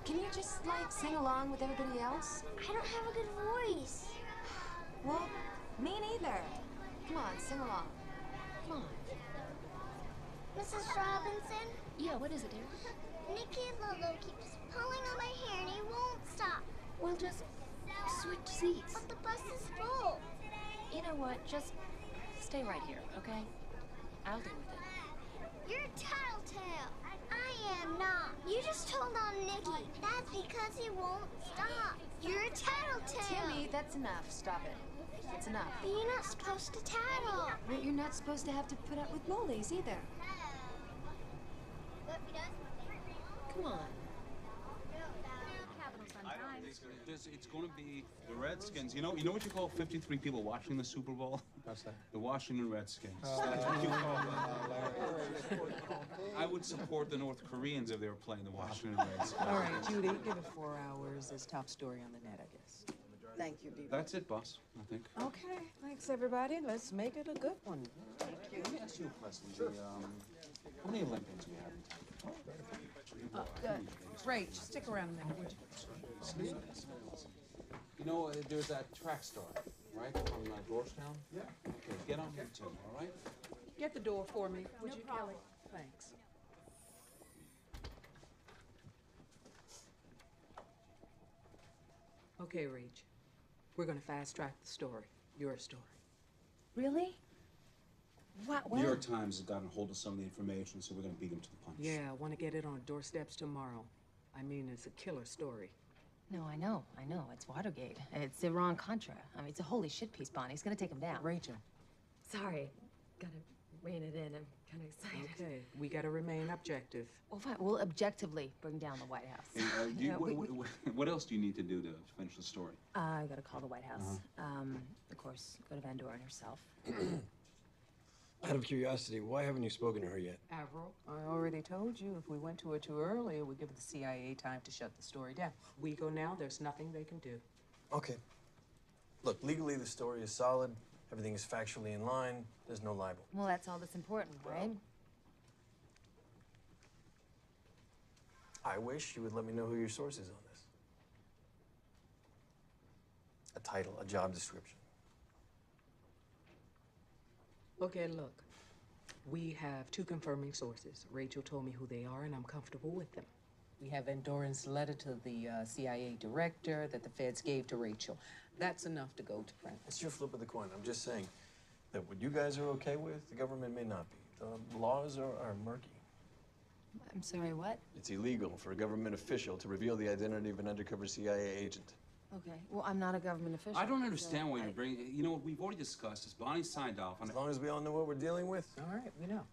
Can you just, like, sing along with everybody else? I don't have a good voice. Well, me neither. Come on, sing along. Come on. Mrs. Robinson? Yeah, what is it, dear? Nicky Lolo keeps pulling on my hair and he won't stop. Well, just switch seats. But the bus is full. You know what? Just stay right here, okay? I'll deal with it. You're a tattletale. I am not. You just told on Nicky. That's because he won't stop. You're a tattletale. Timmy, that's enough. Stop it. That's enough. But you're not supposed to tattle. But you're not supposed to have to put up with bullies either. Come on. It's going to be the Redskins. You know what you call 53 people watching the Super Bowl? What's that? The Washington Redskins. That's what you call them. I would support the North Koreans if they were playing the Washington Redskins. All right, Judy, give it 4 hours as top story on the net, I guess. Thank you, Dee. That's it, boss, I think. Okay, thanks, everybody. Let's make it a good one. Let me ask you a question. How many Olympians do we have in town? Ray, stick around a minute, would you? You know, there's that track star, right, from Georgetown? Yeah. Okay, get on him too, all right? Get the door for me, would you, Kelly? Thanks. Okay, Rach. We're gonna fast track the story. Your story. Really? What? New York Times has gotten a hold of some of the information, so we're going to beat them to the punch. Yeah, I want to get it on doorsteps tomorrow. I mean, it's a killer story. No, I know. It's Watergate. It's Iran-Contra. I mean, it's a holy shit piece, Bonnie. It's gonna take him down. Rachel. Sorry. Gotta rein it in. I'm kind of excited. Okay, we gotta remain objective. Well, fine. We'll objectively bring down the White House. And, what else do you need to do to finish the story? I gotta call the White House. Of course, go to Van Doren herself. Out of curiosity, why haven't you spoken to her yet? Avril, I already told you if we went to her too early, it would give the CIA time to shut the story down. We go now, there's nothing they can do. Okay. Look, legally the story is solid. Everything is factually in line. There's no libel. Well, that's all that's important, right? I wish you would let me know who your source is on this. A title, a job description. Okay, look. We have 2 confirming sources. Rachel told me who they are, and I'm comfortable with them. We have Van Doren's letter to the CIA director that the feds gave to Rachel. That's enough to go to print. It's your flip of the coin. I'm just saying that what you guys are okay with, the government may not be. The laws are murky. I'm sorry, what? It's illegal for a government official to reveal the identity of an undercover CIA agent. Okay. Well, I'm not a government official. I don't understand why you're bringing... You know what we've already discussed is Bonnie signed off on As long as we all know what we're dealing with. All right, we know.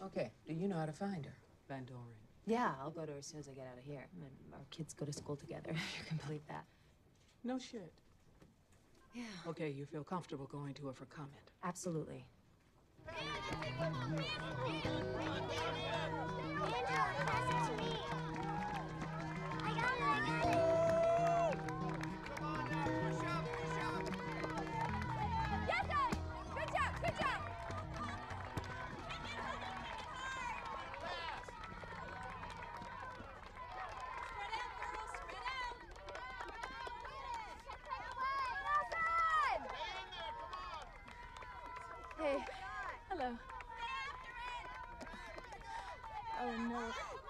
Okay, do you know how to find her, Van Doren? Yeah, I'll go to her as soon as I get out of here. And our kids go to school together. You can believe that. No shit. Yeah. Okay, you feel comfortable going to her for comment? Absolutely. Angela, pass it to me. I got it. Yes, Ellie! Good job, good job! Spread out, girls, spread out! Hey. Hello. Oh, no.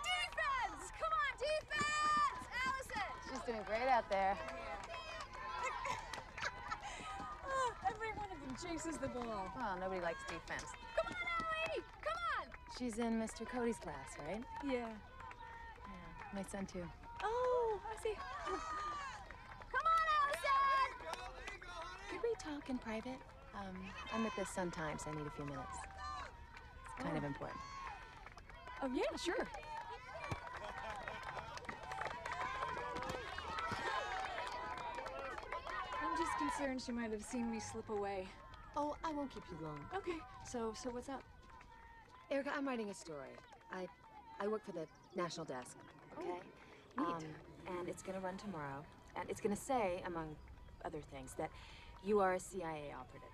Defense! Come on, defense! Allison! She's doing great out there. Every one of them chases the ball. Well, nobody likes defense. Come on, Ellie! Come on! She's in Mr. Cody's class, right? Yeah. Yeah. My son, too. Oh, I see. Come on, Allison! Could we talk in private? I'm at the Sun-Times. I need a few minutes. It's kind of important. Oh, yeah, sure. I'm just concerned she might have seen me slip away. Oh, I won't keep you long. Okay, so what's up? Erica, I'm writing a story. I work for the National Desk, okay? Neat. And it's gonna run tomorrow. And it's gonna say, among other things, that you are a CIA operative.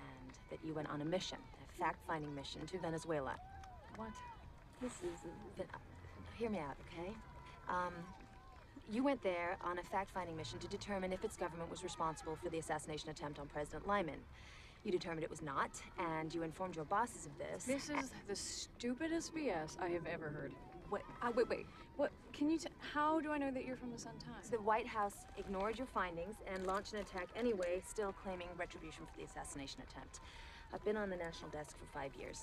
And that you went on a mission, a fact-finding mission to Venezuela. What? This is... Hear me out, okay? You went there on a fact-finding mission to determine if its government was responsible for the assassination attempt on President Lyman. You determined it was not, and you informed your bosses of this. This is the stupidest BS I have ever heard. What? Wait. What? Can you? How do I know that you're from the Sun-Times? The White House ignored your findings and launched an attack anyway, still claiming retribution for the assassination attempt. I've been on the national desk for 5 years.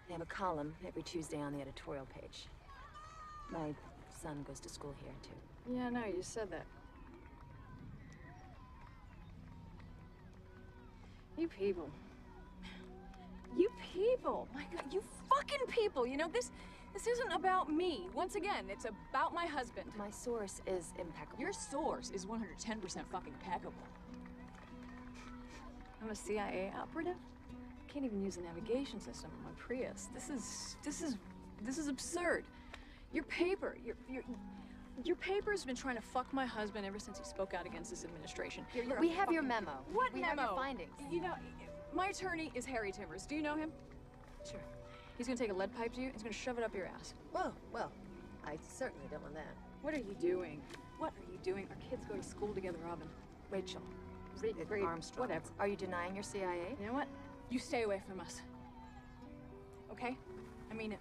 They have a column every Tuesday on the editorial page. My son goes to school here, too. Yeah, no, you said that. You people. You people. My God, you fucking people. You know, this isn't about me. Once again, it's about my husband. My source is impeccable. Your source is 110% fucking impeccable. I'm a CIA operative? I can't even use the navigation system on my Prius. This is absurd. Your paper's been trying to fuck my husband ever since he spoke out against this administration. We have your memo. What we memo? have your findings. You know, my attorney is Harry Timbers. Do you know him? Sure. He's gonna take a lead pipe to you and he's gonna shove it up your ass. Whoa, well, I certainly don't want that. What are you doing? What are you doing? Our kids go to school together, Robin. Rachel. Read Armstrong. whatever. Are you denying your CIA? You know what? You stay away from us. Okay? I mean it.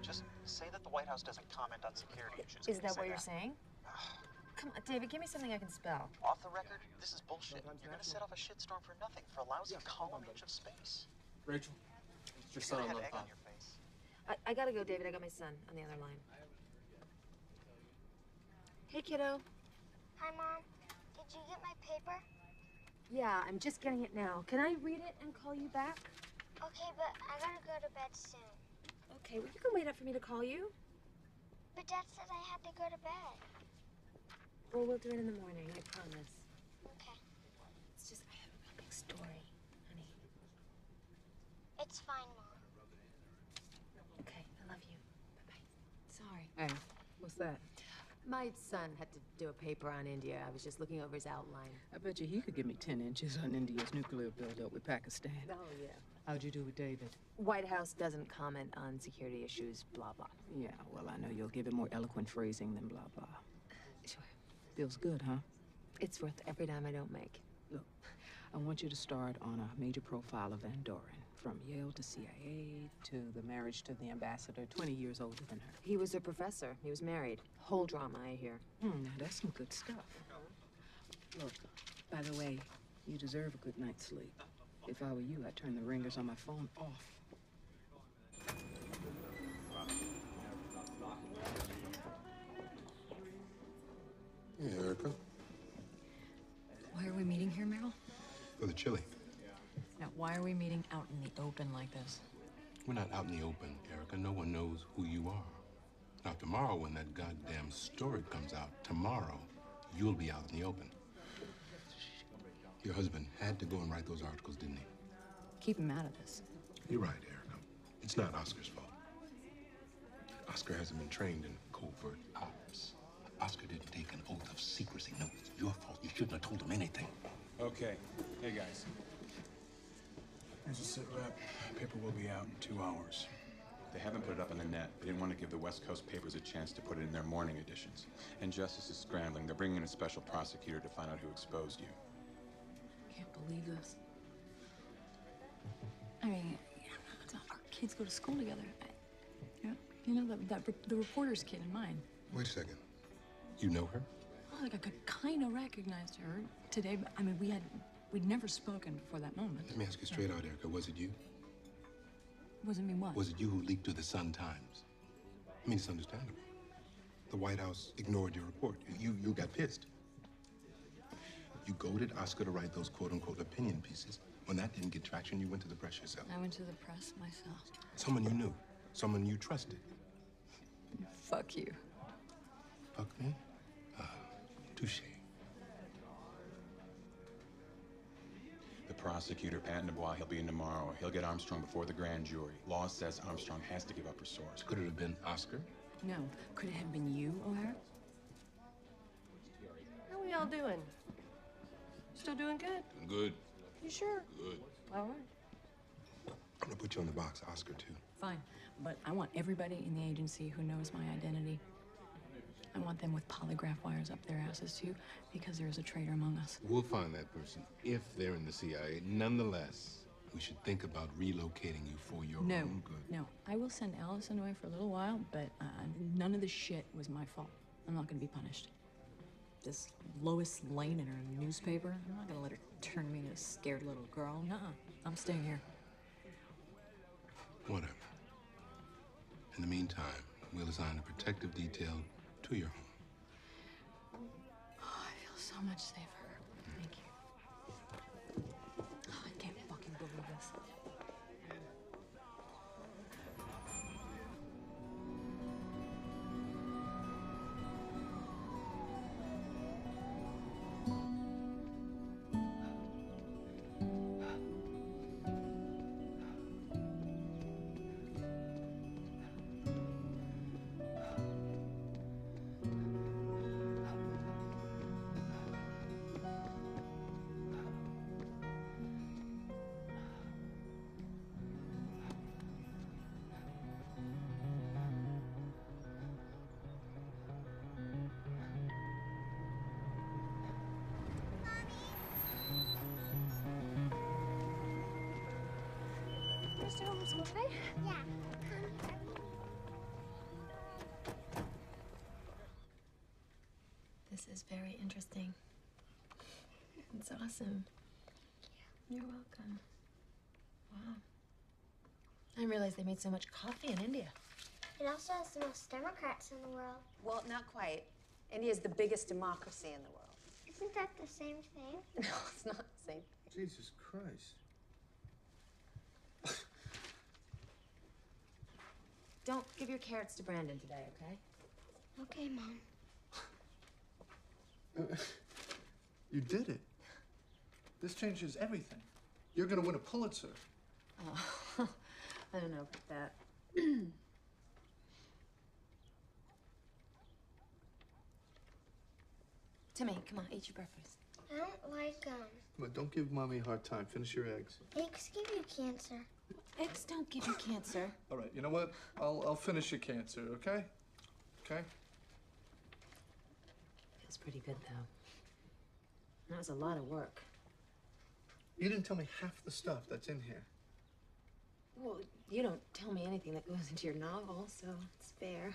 Just say that the White House doesn't comment on security issues. Is Can you that say what you're saying? Come on, David, give me something I can spell. Off the record, this is bullshit. You're gonna set off a shitstorm for nothing, for a lousy column inch of space. Rachel, it's your son You're on gonna the have egg phone. on your face. I gotta go, David. I got my son on the other line. Hey, kiddo. Hi, Mom. Did you get my paper? Yeah, I'm just getting it now. Can I read it and call you back? Okay, but I gotta go to bed soon. Okay, well, you can wait up for me to call you. But Dad said I had to go to bed. Well, we'll do it in the morning, I promise. Okay. It's just, I have a real big story, honey. It's fine, Mom. Okay, I love you. Bye-bye. Sorry. Hey, what's that? My son had to do a paper on India. I was just looking over his outline. I bet you he could give me 10 inches on India's nuclear buildup with Pakistan. Oh, yeah. How'd you do with David? White House doesn't comment on security issues, blah, blah. Yeah, well, I know you'll give it more eloquent phrasing than blah, blah. Sure. Feels good, huh? It's worth every dime I don't make. Look, I want you to start on a major profile of Van Doren. From Yale to CIA to the marriage to the ambassador, 20 years older than her. He was a professor. He was married. Whole drama, I hear. Now that's some good stuff. Look, by the way, you deserve a good night's sleep. If I were you, I'd turn the ringers on my phone off. Hey, Erica. Why are we meeting here, Meryl? For the chili. Now, why are we meeting out in the open like this? We're not out in the open, Erica. No one knows who you are. Now, tomorrow, when that goddamn story comes out, tomorrow, you'll be out in the open. Your husband had to go and write those articles, didn't he? Keep him out of this. You're right, Erica. It's not Oscar's fault. Oscar hasn't been trained in covert ops. Oscar didn't take an oath of secrecy. No, it's your fault. You shouldn't have told him anything. Okay. Hey, guys. Here's a sit rep. Paper will be out in 2 hours. They haven't put it up on the net. They didn't want to give the West Coast papers a chance to put it in their morning editions. And justice is scrambling. They're bringing in a special prosecutor to find out who exposed you. Can't believe this. I mean, our kids go to school together. You know, the reporter's kid in mine. Wait a second. You know her? Well, like I could kind of recognize her today, but I mean, we'd never spoken before that moment. Let me ask you straight out, Erica. Was it you? Wasn't me what? Was it you who leaked to the Sun-Times? I mean, it's understandable. The White House ignored your report. You got pissed. You goaded Oscar to write those quote-unquote opinion pieces. When that didn't get traction, you went to the press yourself. I went to the press myself. Someone you knew. Someone you trusted. Fuck you. Fuck me? Touche. The prosecutor, Pat Dubois, he'll be in tomorrow. He'll get Armstrong before the grand jury. Law says Armstrong has to give up her source. Could it have been Oscar? No. Could it have been you, O'Hara? How we all doing? Still doing good? Good. You sure? Good. All right. I'm gonna put you on the box, Oscar, too. Fine, but I want everybody in the agency who knows my identity. I want them with polygraph wires up their asses, too, because there's a traitor among us. We'll find that person if they're in the CIA. Nonetheless, we should think about relocating you for your own good. No, I will send Allison away for a little while, but none of this shit was my fault. I'm not gonna be punished. This Lois Lane in her newspaper, I'm not gonna let her turn me into a scared little girl. Nuh-uh, I'm staying here. Whatever. In the meantime, we'll assign a protective detail to your home. Oh, I feel so much safer. Thank you. Oh, I can't fucking believe this. Mr. Holmes, okay? Yeah. This is very interesting. It's awesome. You're welcome. Wow. I didn't realize they made so much coffee in India. It also has the most Democrats in the world. Well, not quite. India is the biggest democracy in the world. Isn't that the same thing? No, it's not the same. Jesus Christ. Don't give your carrots to Brandon today, okay? Okay, Mom. You did it. This changes everything. You're gonna win a Pulitzer. Oh, I don't know about that. Timmy, come on, eat your breakfast. I don't like them. But don't give Mommy a hard time. Finish your eggs. Eggs give you cancer. Eggs don't give you cancer. All right, you know what? I'll finish your cancer, okay? Okay? Feels pretty good, though. That was a lot of work. You didn't tell me half the stuff that's in here. Well, you don't tell me anything that goes into your novel, so it's fair.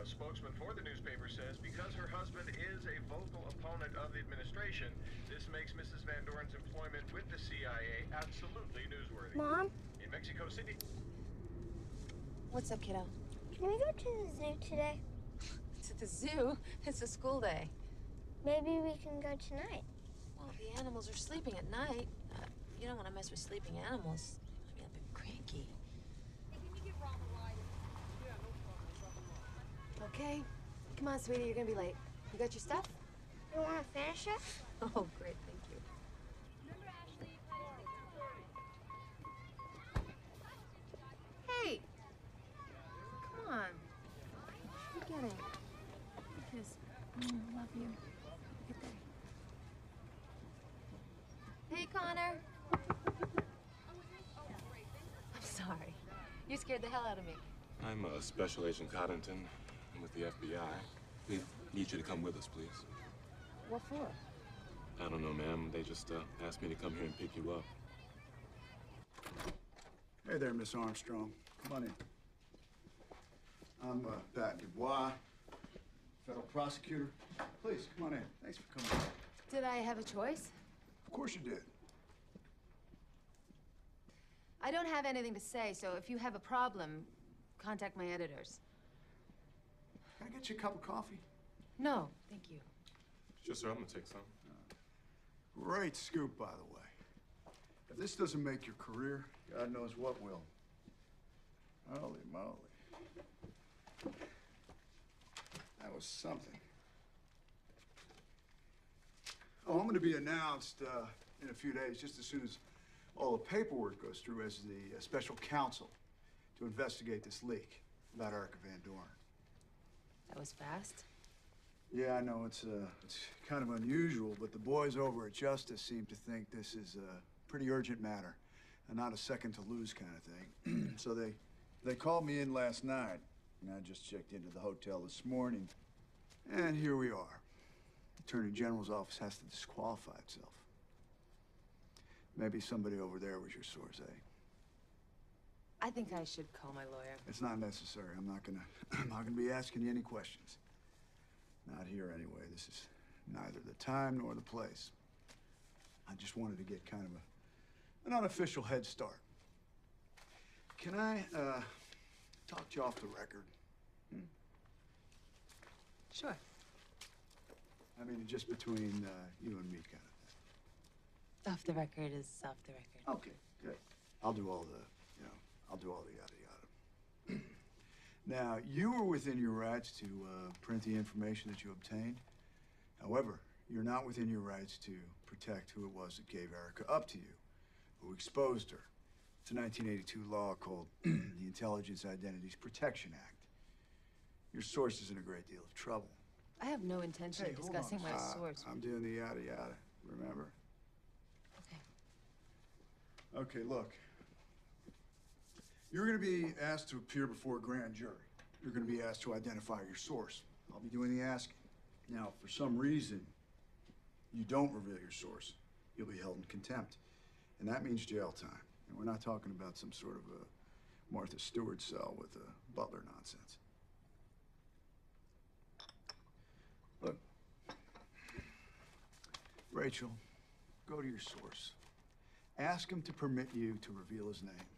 A spokesman for the newspaper says because her husband is a vocal opponent of the administration, this makes Mrs. Van Doren's employment with the CIA absolutely newsworthy. Mom? In Mexico City. What's up, kiddo? Can we go to the zoo today? To the zoo? It's a school day. Maybe we can go tonight. Well, the animals are sleeping at night. You don't want to mess with sleeping animals. I mean, they're cranky. Okay. Come on, sweetie, you're gonna be late. You got your stuff? You want to finish it? Oh, great, thank you. Hey! Come on. You get it. Kiss. Love you. Good day. Hey, Connor. I'm sorry. You scared the hell out of me. I'm Special Agent Coddington. I'm with the FBI. We need you to come with us, please. What for? I don't know, ma'am. They just asked me to come here and pick you up. Hey there, Miss Armstrong. Come on in. I'm Pat Dubois, federal prosecutor. Please, come on in. Thanks for coming. Did I have a choice? Of course you did. I don't have anything to say, so if you have a problem, contact my editors. Can I get you a cup of coffee? No, thank you. Sure, sir. I'm gonna take some. Great scoop, by the way. If this doesn't make your career, God knows what will. Holy moly. That was something. Oh, I'm going to be announced in a few days, just as soon as all the paperwork goes through, as the special counsel to investigate this leak about Erica Van Doren. That was fast. Yeah, I know it's kind of unusual, but the boys over at Justice seem to think this is a pretty urgent matter. a not a second to lose kind of thing. So they called me in last night, and I just checked into the hotel this morning, and here we are. The Attorney General's office has to disqualify itself. Maybe somebody over there was your source, eh? I think I should call my lawyer. It's not necessary. I'm not gonna be asking you any questions. Not here anyway. This is neither the time nor the place. I just wanted to get kind of an unofficial head start. Can I talk to you off the record? Sure. I mean, just between you and me, kind of Off the record is off the record. thing. Okay, good. I'll do all the yada yada. Now, you were within your rights to print the information that you obtained. However, you're not within your rights to protect who it was that gave Erica up to you, who exposed her. It's a 1982 law called the Intelligence Identities Protection Act. Your source is in a great deal of trouble. I have no intention of discussing my source. I'm doing the yada yada, remember? Okay. Okay, look. You're gonna be asked to appear before a grand jury. You're gonna be asked to identify your source. I'll be doing the asking. Now, if for some reason you don't reveal your source, you'll be held in contempt. And that means jail time. And we're not talking about some sort of a Martha Stewart cell with a butler nonsense. Look, Rachel, go to your source. Ask him to permit you to reveal his name.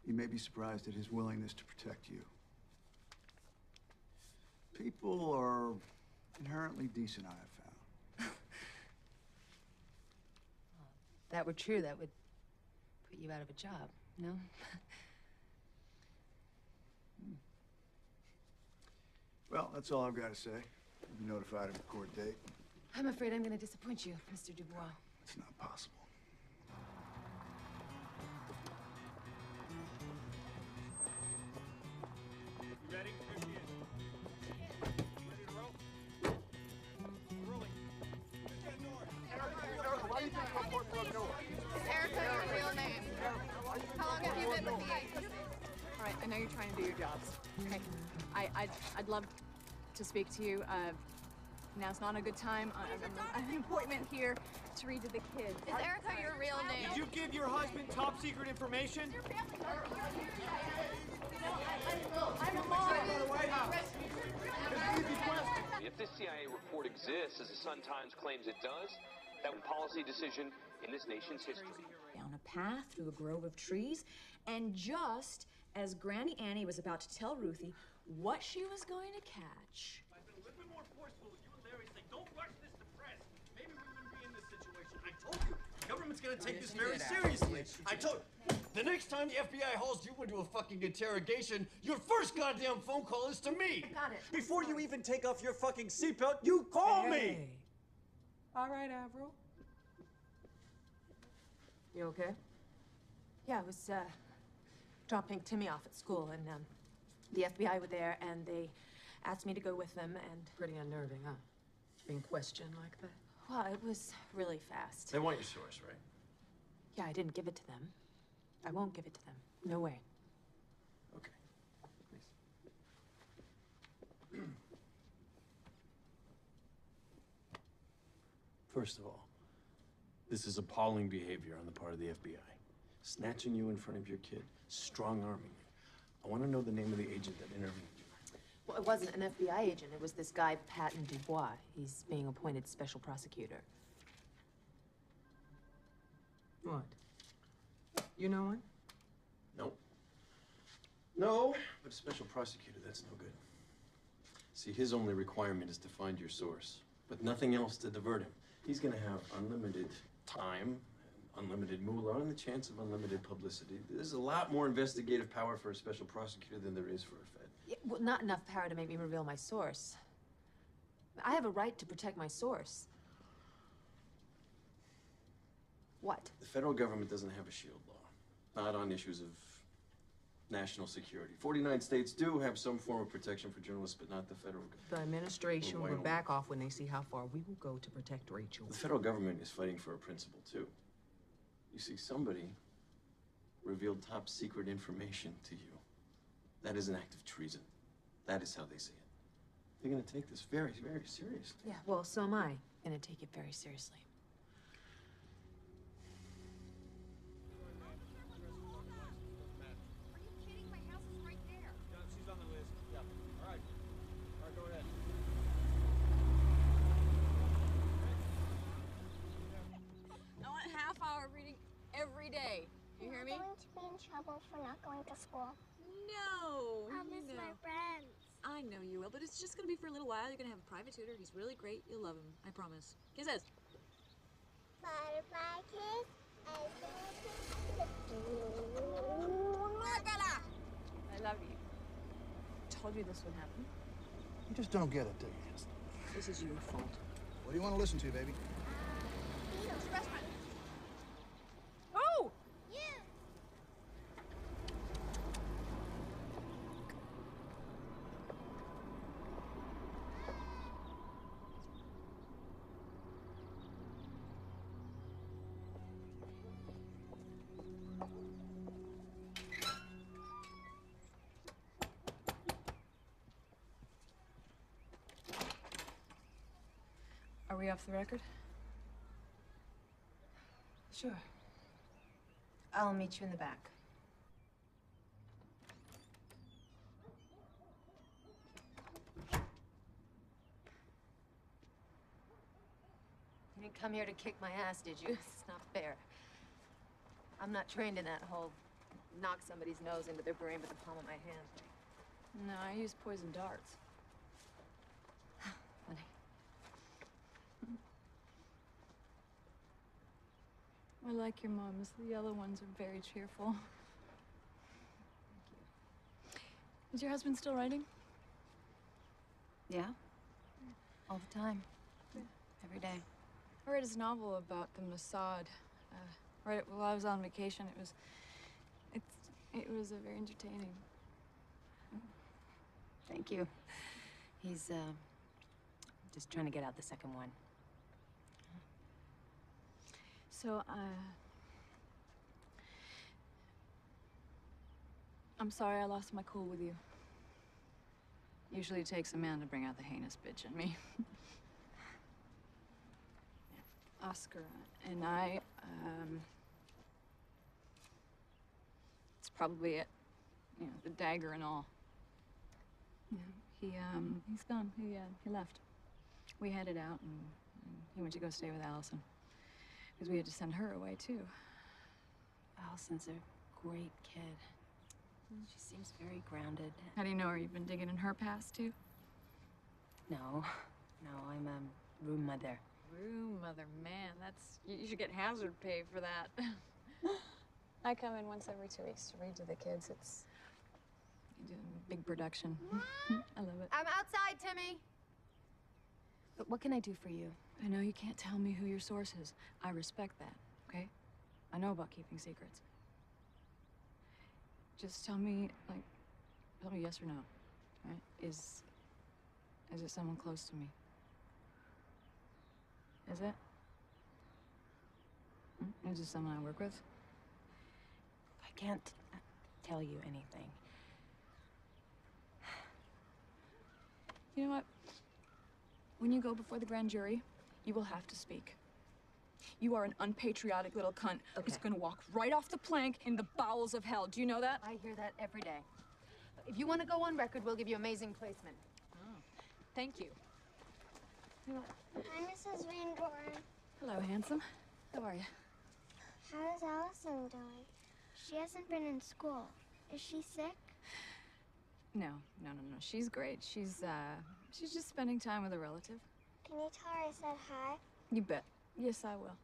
You may be surprised at his willingness to protect you. People are inherently decent, I have found. If that were true, that would put you out of a job, no? Well, that's all I've got to say. You'll be notified of the court date. I'm afraid I'm going to disappoint you, Mr. Dubois. It's not possible. You ready? Here she is. Ready to roll? Rolling. Why do you think I'm important for Noah? Is Erica your real name? How long have you been with the agency? All right, I know you're trying to do your jobs. Okay, I'd love to speak to you. Now's not a good time. I have an appointment here to read to the kids. Is Erica your real name? Did you give your husband top secret information? I'm a mom. If this CIA report exists, as the Sun-Times claims it does, that was a policy decision in this nation's history. Down a path through a grove of trees, and just as Granny Annie was about to tell Ruthie what she was going to catch. I've been a little bit more forceful with you and Larry saying, don't rush this to press. Maybe we wouldn't be in this situation. I told you, the government's gonna take this very seriously. I told you. The next time the FBI hauls you into a fucking interrogation, your first goddamn phone call is to me. I got it. Before you even take off your fucking seatbelt, you call me. All right, Avril. You okay? Yeah, I was dropping Timmy off at school, and the FBI were there, and they asked me to go with them, and... Pretty unnerving, huh? Being questioned like that? Well, it was really fast. They want your source, right? Yeah, I didn't give it to them. I won't give it to them. No way. Okay. Please. First of all, this is appalling behavior on the part of the FBI. Snatching you in front of your kid, strong-arming you. I want to know the name of the agent that interviewed you. Well, it wasn't an FBI agent. It was this guy, Patton Dubois. He's being appointed special prosecutor. What? You know one? No. No, but a special prosecutor, that's no good. See, his only requirement is to find your source, but nothing else to divert him. He's gonna have unlimited time, unlimited moolah, and the chance of unlimited publicity. There's a lot more investigative power for a special prosecutor than there is for a Fed. Yeah, well, not enough power to make me reveal my source. I have a right to protect my source. What? The federal government doesn't have a shield law, not on issues of national security. 49 states do have some form of protection for journalists, but not the federal government. The administration Well, why will don't back off when they see how far we will go to protect Rachel. The federal government is fighting for a principle, too. You see, somebody revealed top secret information to you, that is an act of treason. That is how they see it. They're gonna take this very, very seriously. Yeah, well, so am I gonna take it very seriously. She's on the list. Yeah. All right. All right, go ahead. I want half-hour reading every day. You hear me? I'm going to be in trouble for not going to school. No. I'll miss no. my friends. I know you will, but it's just gonna be for a little while. You're gonna have a private tutor. He's really great. You'll love him. I promise. Kisses. Butterfly kiss. I love you. Told you this would happen. You just don't get it, do you? This is your fault. What do you want to listen to, baby? Oh! You! Are we off the record? Sure. I'll meet you in the back. You didn't come here to kick my ass, did you? It's not fair. I'm not trained in that whole knock somebody's nose into their brain with the palm of my hand. No, I use poison darts. Funny. I like your mums. The yellow ones are very cheerful. Is your husband still writing? Yeah? All the time. Every day. I read his novel about the Mossad. Read it while I was on vacation. It was very entertaining. Thank you. He's, just trying to get out the second one. So, I'm sorry I lost my cool with you. Usually it takes a man to bring out the heinous bitch in me. Oscar and I, it's probably it. You know, the dagger and all. Yeah, he's gone. He left. We headed out and he went to go stay with Allison. Because we had to send her away, too. Allison's a great kid. She seems very grounded. How do you know her? You've been digging in her past, too? No, I'm a room mother. Room mother, man, you should get hazard pay for that. I come in once every 2 weeks to read to the kids. You do a big production. I love it. I'm outside, Timmy. But what can I do for you? I know you can't tell me who your source is. I respect that, okay? I know about keeping secrets. Just tell me yes or no, right? Is it someone close to me? Is it? Is it someone I work with? I can't tell you anything. You know what? When you go before the grand jury, you will have to speak. You are an unpatriotic little cunt who's gonna walk right off the plank in the bowels of hell. Do you know that? I hear that every day. If you want to go on record, we'll give you amazing placement. Oh, thank you. Hi, Mrs. Van Doren. Hello, handsome. How are you? How's Allison doing? She hasn't been in school. Is she sick? No. She's great. She's just spending time with a relative. Can you tell her I said hi? You bet. Yes, I will.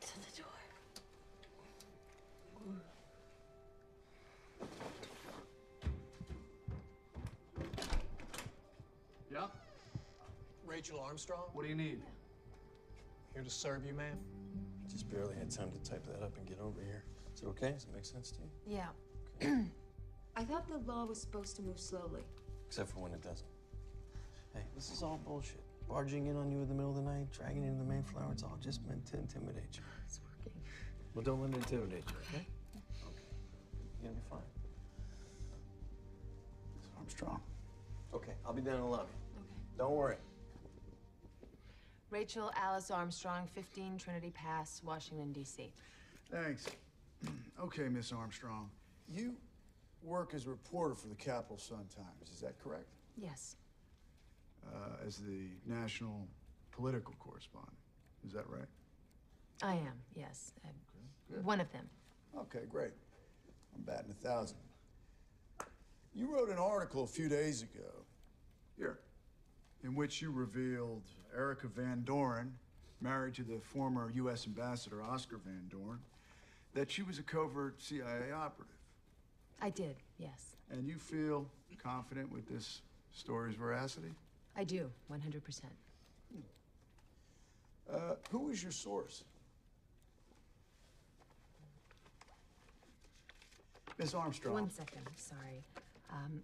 To the door. Yeah? Rachel Armstrong? What do you need? Here to serve you, ma'am. Just barely had time to type that up and get over here. It's okay? Does it make sense to you? Yeah. I thought the law was supposed to move slowly. Except for when it doesn't. Hey, this is all bullshit. Barging in on you in the middle of the night, dragging you into the Mayflower, it's all just meant to intimidate you. It's working. Well, don't let it intimidate you, okay? Okay. You're gonna be fine. Miss Armstrong. Okay, I'll be down in the lobby. Okay. Don't worry. Rachel Alice Armstrong, 15 Trinity Pass, Washington, D.C. Thanks. Okay, Miss Armstrong. You work as a reporter for the Capital Sun-Times, is that correct? Yes. As the national political correspondent, is that right? I am, yes. One of them. Okay, great. I'm batting 1,000. You wrote an article a few days ago, here, in which you revealed Erica Van Doren, married to the former U.S. Ambassador Oscar Van Doren, that she was a covert CIA operative. I did, yes. And you feel confident with this story's veracity? I do, 100%. Who is your source? Miss Armstrong. One second, sorry.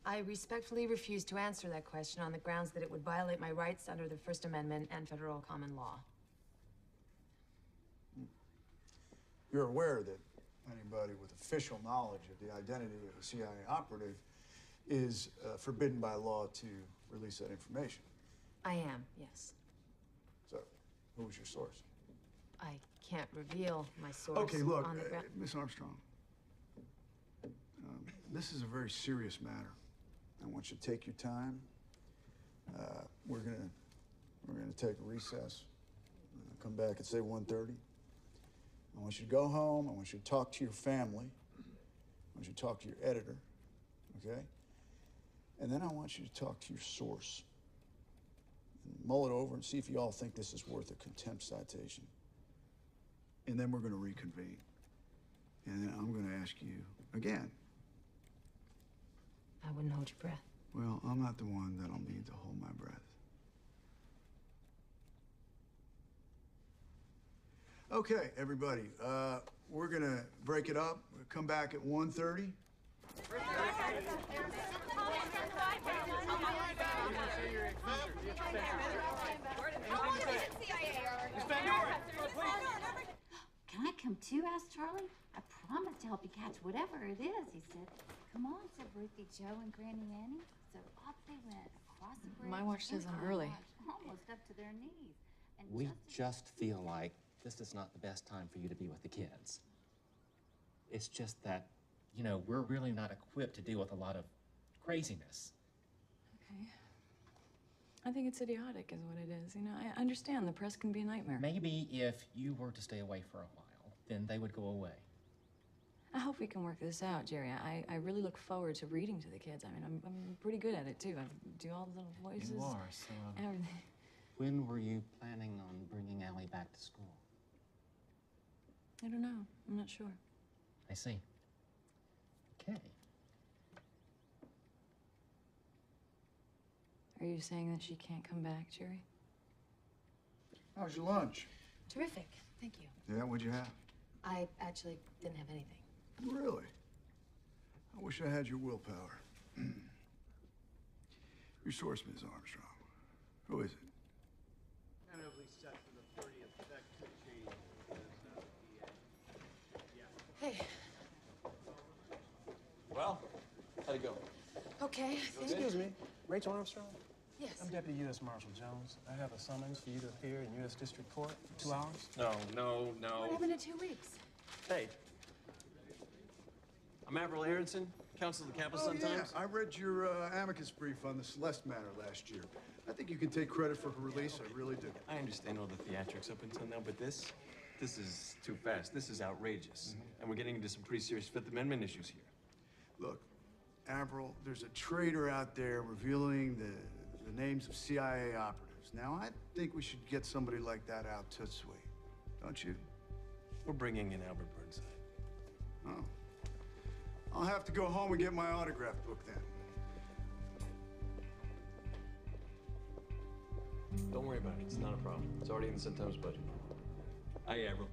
I respectfully refuse to answer that question on the grounds that it would violate my rights under the First Amendment and federal common law. You're aware that anybody with official knowledge of the identity of a CIA operative is forbidden by law to release that information. I am, yes. So, who was your source? I can't reveal my source Okay, look, on the ground. Miss Armstrong, this is a very serious matter. I want you to take your time. We're gonna take a recess. Come back at say 1:30. I want you to go home. I want you to talk to your family. I want you to talk to your editor, okay? And then I want you to talk to your source. And mull it over and see if you all think this is worth a contempt citation. And then we're going to reconvene. And then I'm going to ask you again. I wouldn't hold your breath. Well, I'm not the one that'll need to hold my breath. Okay, everybody, we're gonna break it up. We'll come back at 1:30. Can I come too? Asked Charlie. I promised to help you catch whatever it is, he said. Come on, said Ruthie Joe and Granny Annie. So off they went across the bridge. My watch says I'm early. Almost up to their knees. And We just feel like this is not the best time for you to be with the kids. It's just that, you know, we're really not equipped to deal with a lot of craziness. Okay. I think it's idiotic is what it is. You know, I understand the press can be a nightmare. Maybe if you were to stay away for a while, then they would go away. I hope we can work this out, Jerry. I really look forward to reading to the kids. I mean, I'm pretty good at it, too. I do all the little voices. You are, so... everything. When were you planning on bringing Allie back to school? I don't know. I'm not sure. I see. Okay. Are you saying that she can't come back, Jerry? How's your lunch? Terrific. Thank you. Yeah, what'd you have? I actually didn't have anything. Really? I wish I had your willpower. Your source, Ms. Armstrong. Who is it? Tentatively set for the 30th. That could change Hey. Well, how'd it go? Okay, I think. Excuse me, Rachel Armstrong? Yes. I'm Deputy U.S. Marshal Jones. I have a summons for you to appear in U.S. District Court for 2 hours. No. What happened in 2 weeks? Hey. I'm Avril Aronson, counsel of the Capital Sun-Times. Yeah, I read your amicus brief on the Celeste matter last year. I think you can take credit for her release. I really do. I understand all the theatrics up until now, but this is too fast. This is outrageous. And we're getting into some pretty serious Fifth Amendment issues here. Look, Avril, there's a traitor out there revealing the names of CIA operatives. Now, I think we should get somebody like that out tout sweet. Don't you? We're bringing in Albert Burnside. Oh. I'll have to go home and get my autograph book then. Don't worry about it. It's not a problem. It's already in the Sun-Times budget. Hi, Avril.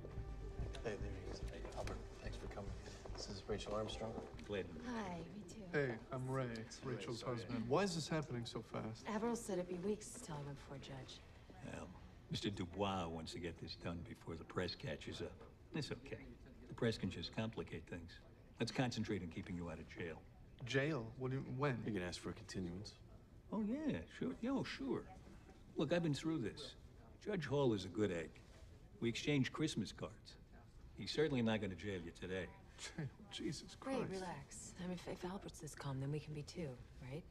Hey, there he is. Hey, Albert. Thanks for coming. This is Rachel Armstrong. Glad. Hi, me too. Hey, I'm Ray, Rachel's husband. Why is this happening so fast? Avril said it'd be weeks till I went before a judge. Well, Mr. Dubois wants to get this done before the press catches up. It's okay. The press can just complicate things. Let's concentrate on keeping you out of jail. Jail? When? You can ask for a continuance. Oh, yeah, sure. Yeah, sure. Look, I've been through this. Judge Hall is a good egg. We exchanged Christmas cards. He's certainly not going to jail you today. Jesus Christ. Ray, relax. I mean, if Albert's this calm, then we can be too, right?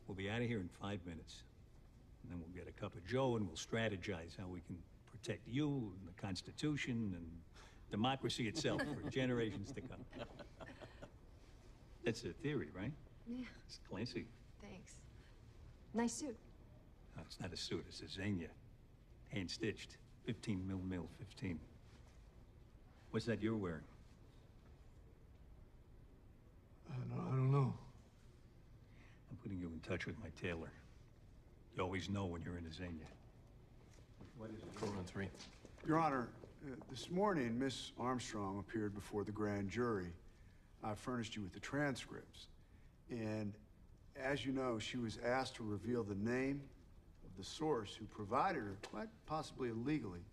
We'll be out of here in 5 minutes. And then we'll get a cup of Joe and we'll strategize how we can protect you and the Constitution and democracy itself for generations to come. That's a theory, right? Yeah. It's classy. Thanks. Nice suit. No, it's not a suit, it's a Zegna. Hand-stitched. 15 mil 15. What's that you're wearing? I don't know. I'm putting you in touch with my tailor. You always know when you're in a Zegna. What is it? 413. Your Honor, this morning, Miss Armstrong appeared before the grand jury. I furnished you with the transcripts. And as you know, she was asked to reveal the name of the source who provided her, quite possibly illegally,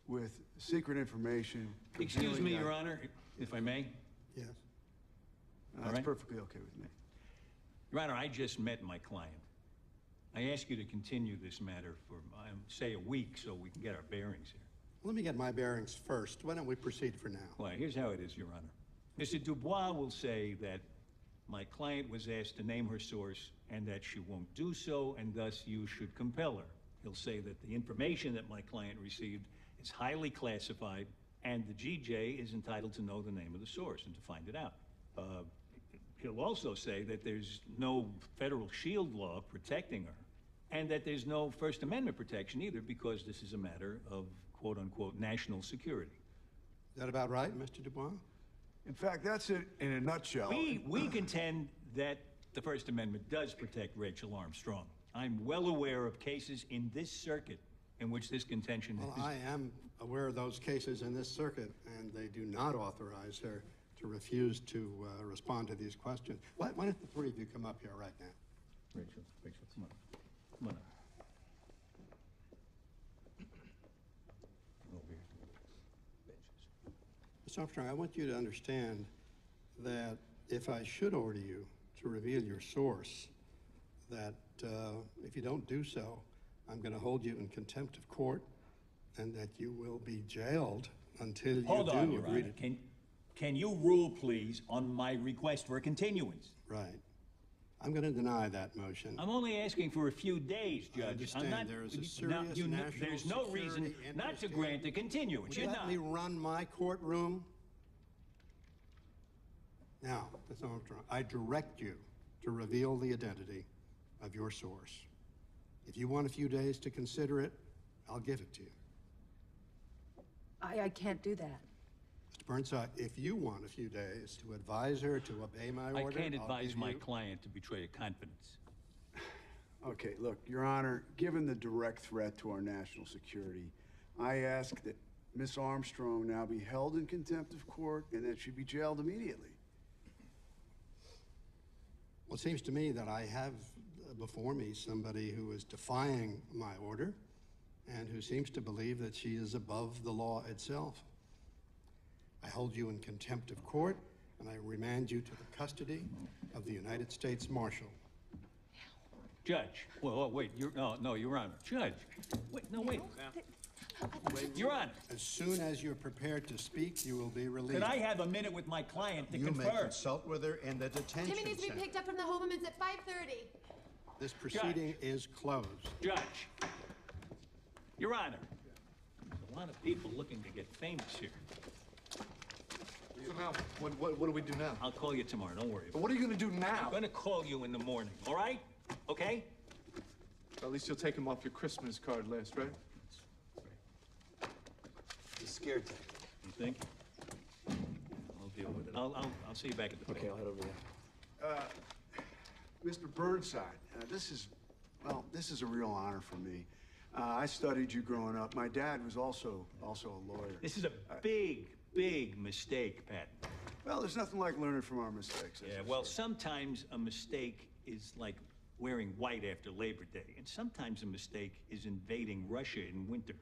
with secret information. Excuse me, Your Honor, if I may. Yes. All That's right. perfectly okay with me. Your Honor, I just met my client. I ask you to continue this matter for, say, a week so we can get our bearings here. Let me get my bearings first. Why don't we proceed for now? Well, here's how it is, Your Honor. Mr. Dubois will say that my client was asked to name her source and that she won't do so, and thus you should compel her. He'll say that the information that my client received is highly classified, and the GJ is entitled to know the name of the source and to find it out. He'll also say that there's no federal shield law protecting her, and that there's no First Amendment protection either, because this is a matter of quote-unquote national security. Is that about right, Mr. Dubois? In fact, that's it in a nutshell. We contend that the First Amendment does protect Rachel Armstrong. I'm well aware of cases in this circuit in which this contention Well, is... I am aware of those cases in this circuit, and they do not authorize her to refuse to respond to these questions. Why don't the three of you come up here right now? Rachel, come on. Come on up. Over here. Ms. Armstrong, I want you to understand that if I should order you to reveal your source, that if you don't do so, I'm going to hold you in contempt of court, and that you will be jailed until you Hold on, Your agree Honor. to... Can you rule, please, on my request for a continuance? Right. I'm going to deny that motion. I'm only asking for a few days, Judge. I understand I'm not, there is a no, serious you know, national there's no reason security not to interest grant here. a continuance. Would You're you let not. me run my courtroom? Now, Ms. Armstrong, I direct you to reveal the identity of your source. If you want a few days to consider it, I'll give it to you. I can't do that. Mr. Burnside, if you want a few days to advise her to obey my I order, can't I'll advise give my you... client to betray a confidence. Okay, look, Your Honor, given the direct threat to our national security, I ask that Miss Armstrong now be held in contempt of court and that she be jailed immediately. Well, it seems to me that I have before me somebody who is defying my order and who seems to believe that she is above the law itself. I hold you in contempt of court, and I remand you to the custody of the United States Marshal. Judge. Well, wait. No, Your Honor. Judge. Wait. No, wait. Your Honor. As soon as you're prepared to speak, you will be released. Could I have a minute with my client to You confer? may consult with her in the detention Timmy needs to be center. picked up from the Hobermans at 5:30. This proceeding is closed. Judge. Your Honor. There's a lot of people looking to get famous here. So now, what do we do now? I'll call you tomorrow. Don't worry. But what are you going to do now? I'm going to call you in the morning. All right? Okay? At least you'll take him off your Christmas card list, right? He's scared to. You think? I'll deal with it. I'll see you back at the Okay, I'll head over there. Mr. Burnside, this is a real honor for me. I studied you growing up. My dad was also a lawyer. This is a big mistake, Pat. Well, there's nothing like learning from our mistakes. Yeah, well, sometimes a mistake is like wearing white after Labor Day, and sometimes a mistake is invading Russia in winter.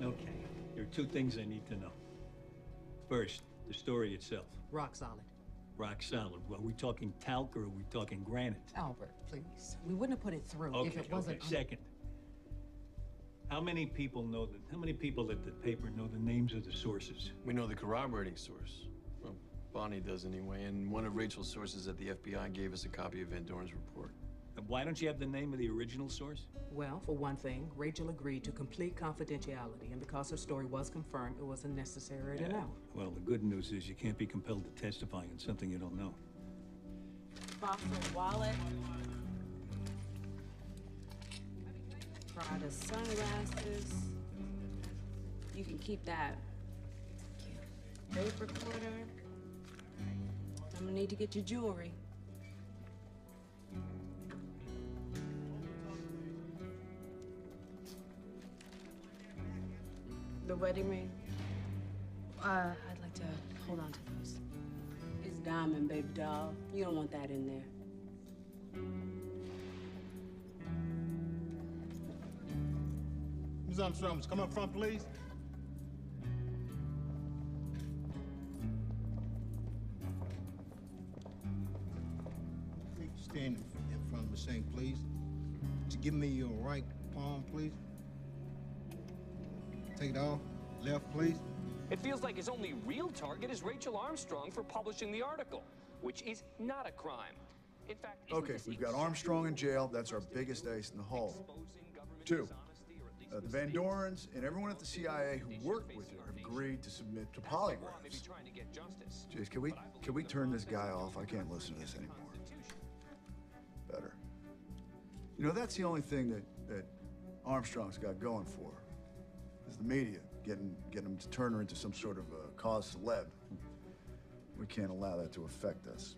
Okay, there are two things I need to know. First, the story itself. Rock solid. Rock solid. Well, are we talking talc or are we talking granite? Albert, please. We wouldn't have put it through Okay, if it wasn't. okay. Second, how many people at the paper know the names of the sources? We know the corroborating source. Well, Bonnie does anyway, and one of Rachel's sources at the FBI gave us a copy of Van Doren's report. And why don't you have the name of the original source? Well, for one thing, Rachel agreed to complete confidentiality, and because her story was confirmed, it wasn't necessary to know. Well, the good news is you can't be compelled to testify on something you don't know. Fossil wallet. Prada sunglasses. You can keep that. Tape recorder. I'm gonna need to get your jewelry. The wedding ring. I'd like to hold on to those. It's diamond, baby doll. You don't want that in there. Ms. Armstrong, come up front, please. Stand in front of me saying, please. Just give me your right palm, please. Take it off. Left, please. It feels like his only real target is Rachel Armstrong for publishing the article, which is not a crime. In fact, Okay, we've got Armstrong in jail. That's our biggest ace in the hole. 2, the Van Dorens and everyone at the CIA who worked with her have agreed to submit to polygraphs. Jeez, can we turn this guy off? I can't listen to this anymore. Better. You know, that's the only thing that Armstrong's got going for, is the media, getting him to turn her into some sort of a cause celeb. We can't allow that to affect us.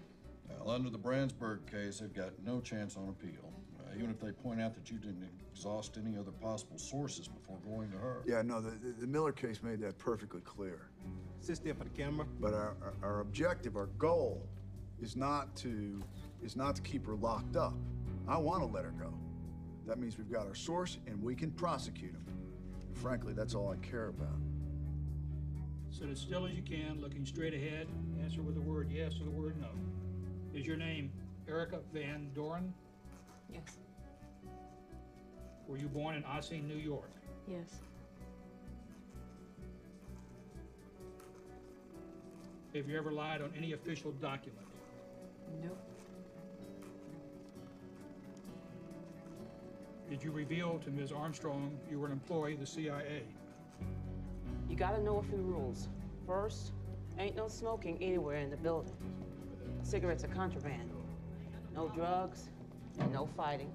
Well, under the Brandsburg case, they've got no chance on appeal. Even if they point out that you didn't exhaust any other possible sources before going to her. Yeah, no, the Miller case made that perfectly clear. Sit there for the camera. But our objective, our goal, is not to keep her locked up. I want to let her go. That means we've got our source and we can prosecute him. And frankly, that's all I care about. Sit as still as you can, looking straight ahead. Answer with the word yes or the word no. Is your name Erica Van Doren? Yes. Were you born in Ossining, New York? Yes. Have you ever lied on any official document? Nope. Did you reveal to Ms. Armstrong you were an employee of the CIA? You gotta know a few rules. First, ain't no smoking anywhere in the building. Cigarettes are contraband. No drugs, and no fighting.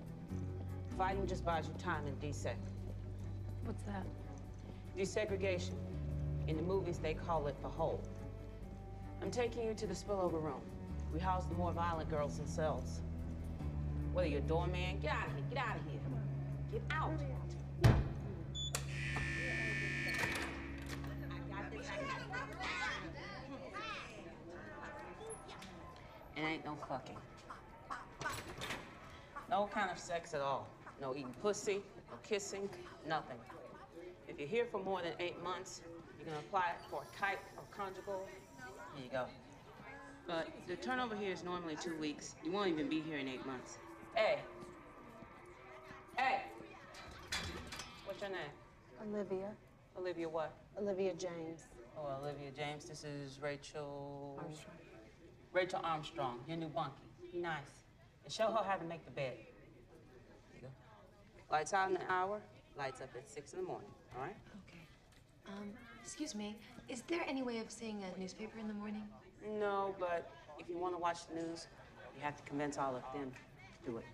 Fighting just buys you time in deseg. What's that? Desegregation. In the movies, they call it the hole. I'm taking you to the spillover room. We house the more violent girls in cells. Whether you're a doorman, get out of here, get out of here. Get out. It ain't no fucking. No kind of sex at all. No eating pussy, no kissing, nothing. If you're here for more than 8 months, you're gonna apply for a kite or conjugal. Here you go. But the turnover here is normally 2 weeks. You won't even be here in 8 months. Hey. Hey. What's your name? Olivia. Olivia what? Olivia James. Oh, Olivia James. This is Rachel... Armstrong. Rachel Armstrong, your new bunkie. Be nice. And show her how to make the bed. Here you go. Lights out in an hour, lights up at 6 in the morning, all right? Okay. Excuse me, is there any way of seeing a newspaper in the morning? No, but if you want to watch the news, you have to convince all of them to do it.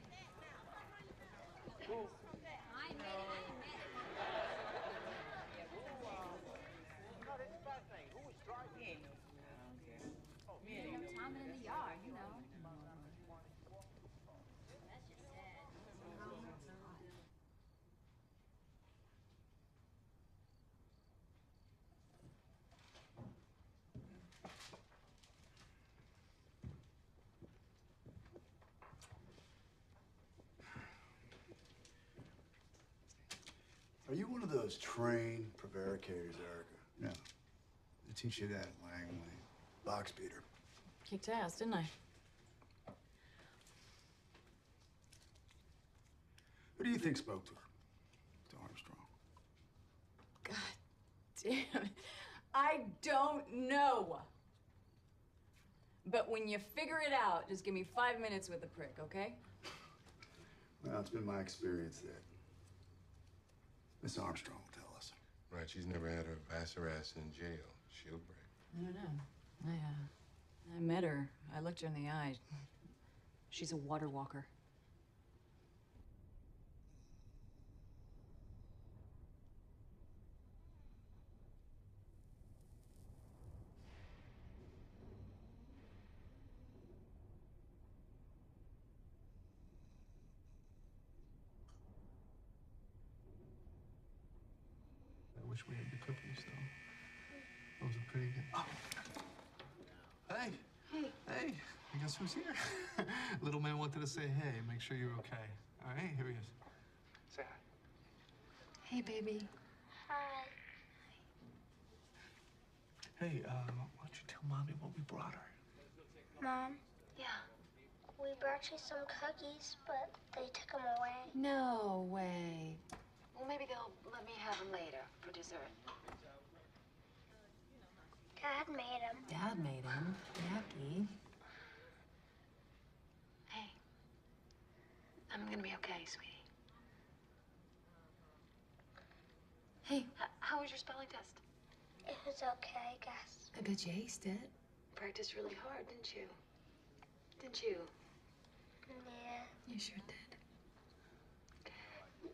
Are you one of those trained prevaricators, Erica? No. They teach you that at Langley. Box beater. Kicked ass, didn't I? Who do you think spoke to her? To Armstrong. Damn it. I don't know. But when you figure it out, just give me 5 minutes with the prick, okay? Well, it's been my experience that Miss Armstrong will tell us. Right, she's never had her vassal ass in jail. She'll break. I don't know. I met her. I looked her in the eye. She's a water walker. I wish we had the cookies, though. Those are pretty good. Oh. Hey. Hey. Hey. Guess who's here? Little man wanted to say hey, make sure you're okay. All right, here he is. Say hi. Hey, baby. Hi. Hey, why don't you tell Mommy what we brought her? Mom, Yeah. we brought you some cookies, but they took them away. No way. Well, maybe they'll let me have them later for dessert. Dad made them. Dad made them. Yucky. Hey. I'm gonna be okay, sweetie. Hey, how was your spelling test? It was okay, I guess. I bet you aced it. Practiced really hard, didn't you? Didn't you? Yeah. You sure did.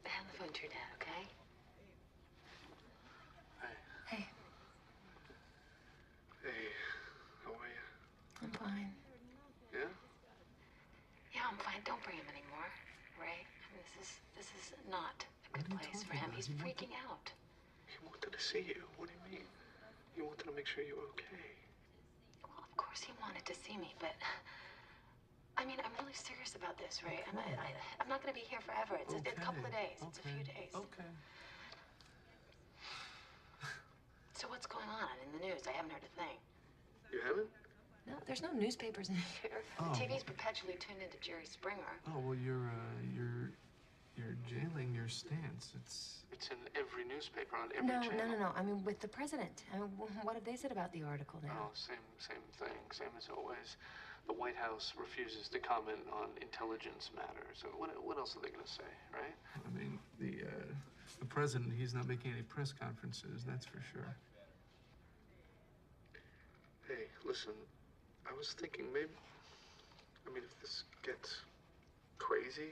Hand the phone to your dad, okay? Hey. Hey, how are you? I'm fine. Yeah? Yeah, I'm fine. Don't bring him anymore, right? I mean, this is not a good place for him. He's freaking out. He wanted to see you. What do you mean? He wanted to make sure you were okay. Well, of course he wanted to see me, but I mean, I'm really serious about this, right? I'm not going to be here forever. It's a couple of days. It's a few days. Okay. So what's going on in the news? I haven't heard a thing. You haven't? No, there's no newspapers in here. Oh. The TV's perpetually tuned into Jerry Springer. Oh, well, you're jailing your stance. It's in every newspaper on every channel. No. I mean, with the president. I mean, what have they said about the article now? Oh, same thing. Same as always. The White House refuses to comment on intelligence matters. So what else are they going to say, right? I mean, the president, he's not making any press conferences, that's for sure. Hey, listen, I was thinking maybe, I mean, if this gets crazier,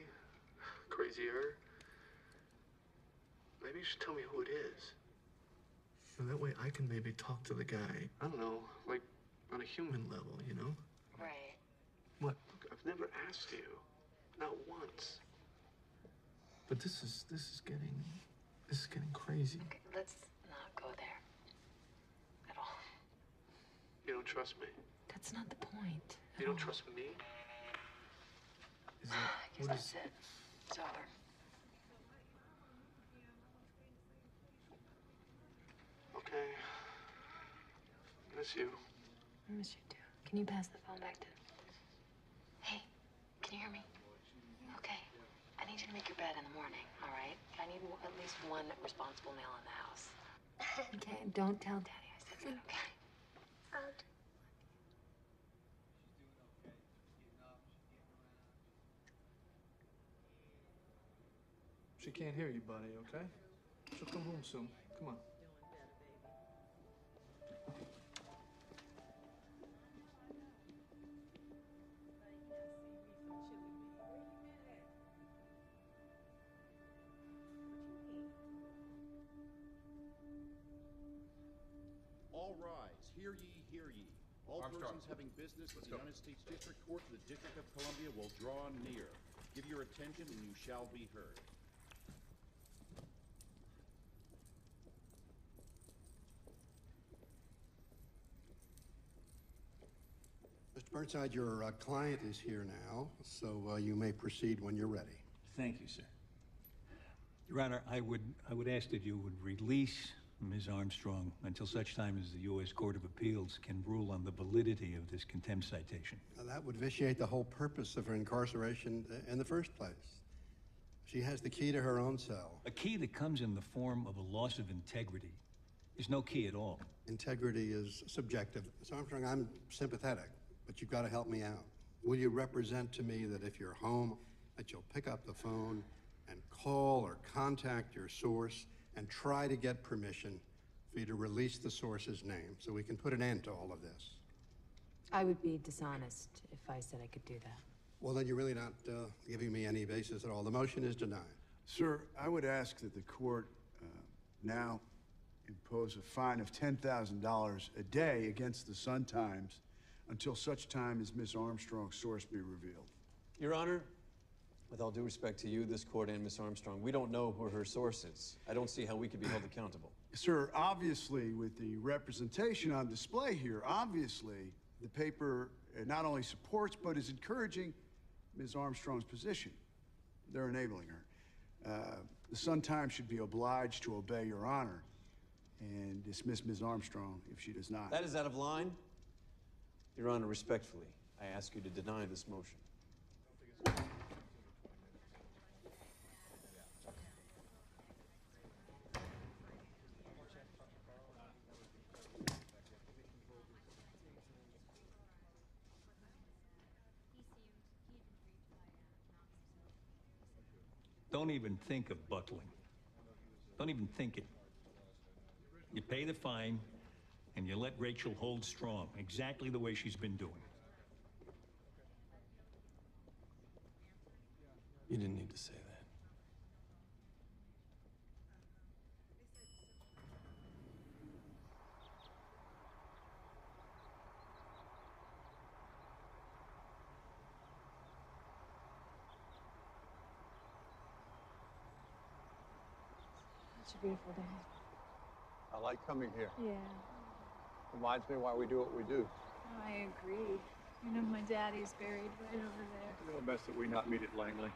maybe you should tell me who it is. So that way I can maybe talk to the guy, I don't know, like on a human level, you know? Right. What? Look, I've never asked you, not once. But this is getting crazy. Okay, let's not go there. At all. You don't trust me? That's not the point. You don't trust me? Is that, I guess that's it. It's over. Okay. Miss you. I miss you too. Can you pass the phone back to... Hey, can you hear me? Okay. I need you to make your bed in the morning, all right? I need at least one responsible male in the house. Okay, don't tell Daddy I said that, okay? She can't hear you, buddy, okay? She'll come home soon. Come on. All rise. Hear ye, hear ye. All Armstrong. persons having business with Let's the go. United States District Court for the District of Columbia will draw near. Give your attention and you shall be heard. Mr. Burnside, your client is here now, so you may proceed when you're ready. Thank you, sir. Your Honor, I would ask that you would release Ms. Armstrong until such time as the U.S. Court of Appeals can rule on the validity of this contempt citation. Now, that would vitiate the whole purpose of her incarceration in the first place. She has the key to her own cell. A key that comes in the form of a loss of integrity is no key at all. Integrity is subjective. Ms. Armstrong, I'm sympathetic, but you've got to help me out. Will you represent to me that if you're home, that you'll pick up the phone and call or contact your source and try to get permission for you to release the source's name so we can put an end to all of this? I would be dishonest if I said I could do that. Well, then you're really not giving me any basis at all. The motion is denied. Sir, I would ask that the court now impose a fine of $10,000 a day against the Sun-Times until such time as Miss Armstrong's source be revealed. Your Honor, with all due respect to you, this court, and Miss Armstrong, we don't know who her source is. I don't see how we could be held accountable. Sir, obviously, with the representation on display here, obviously, the paper not only supports but is encouraging Ms. Armstrong's position. They're enabling her. The Sun-Times should be obliged to obey Your Honor and dismiss Ms. Armstrong if she does not. That is out of line. Your Honor, respectfully, I ask you to deny this motion. Don't even think of buckling. Don't even think it. You pay the fine, and you let Rachel hold strong, exactly the way she's been doing. You didn't need to say that. It's a beautiful day. I like coming here. Yeah, Reminds me why we do what we do. I agree. You know, my daddy's buried right over there. It's best that we not meet at Langley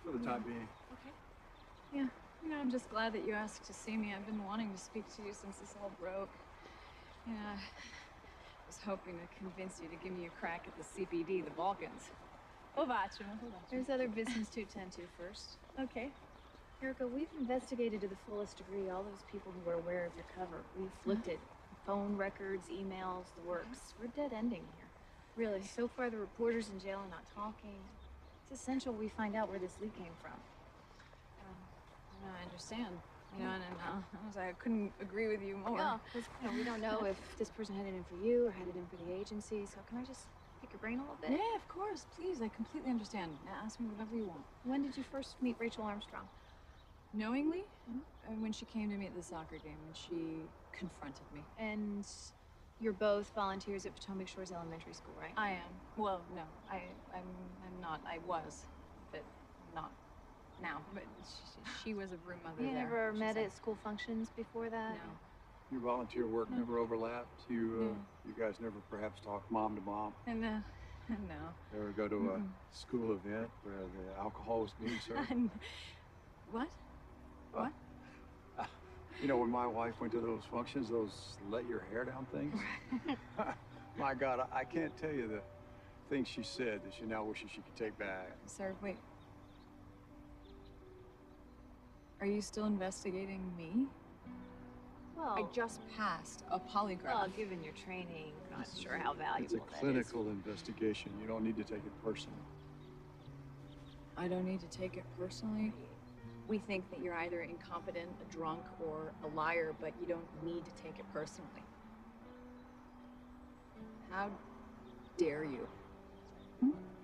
for the time being. Okay. Yeah, you know, I'm just glad that you asked to see me. I've been wanting to speak to you since this all broke. Yeah, I was hoping to convince you to give me a crack at the CPD, the Balkans. There's other business to attend to first. Okay. Erica, we've investigated to the fullest degree all those people who were aware of your cover. We've looked at phone records, emails, the works. We're dead ending here. Really? So far, the reporters in jail are not talking. It's essential we find out where this leak came from. No, I understand. You know, and I couldn't agree with you more. Yeah, because we don't know if this person had it in for you or had it in for the agency. So can I just pick your brain a little bit? Yeah, of course. Please, I completely understand. Ask me whatever you want. When did you first meet Rachel Armstrong? Knowingly? When she came to me at the soccer game, when she confronted me. And you're both volunteers at Potomac Shores Elementary School, right? I am. Well, no, I'm not. I was, but not now. But she was a room mother You there. never met at school functions before that? No. Your volunteer work never overlapped? You guys never perhaps talk mom to mom? And no. Ever go to a school event where the alcohol was being served? What? What? You know, when my wife went to those functions, those let your hair down things? My God, I can't tell you the things she said that she now wishes she could take back. Sir, wait. Are you still investigating me? Well, I just passed a polygraph. Well, given your training, I'm not sure how valuable It's a that is. clinical investigation. You don't need to take it personally. I don't need to take it personally. We think that you're either incompetent, a drunk, or a liar, but you don't need to take it personally. How dare you?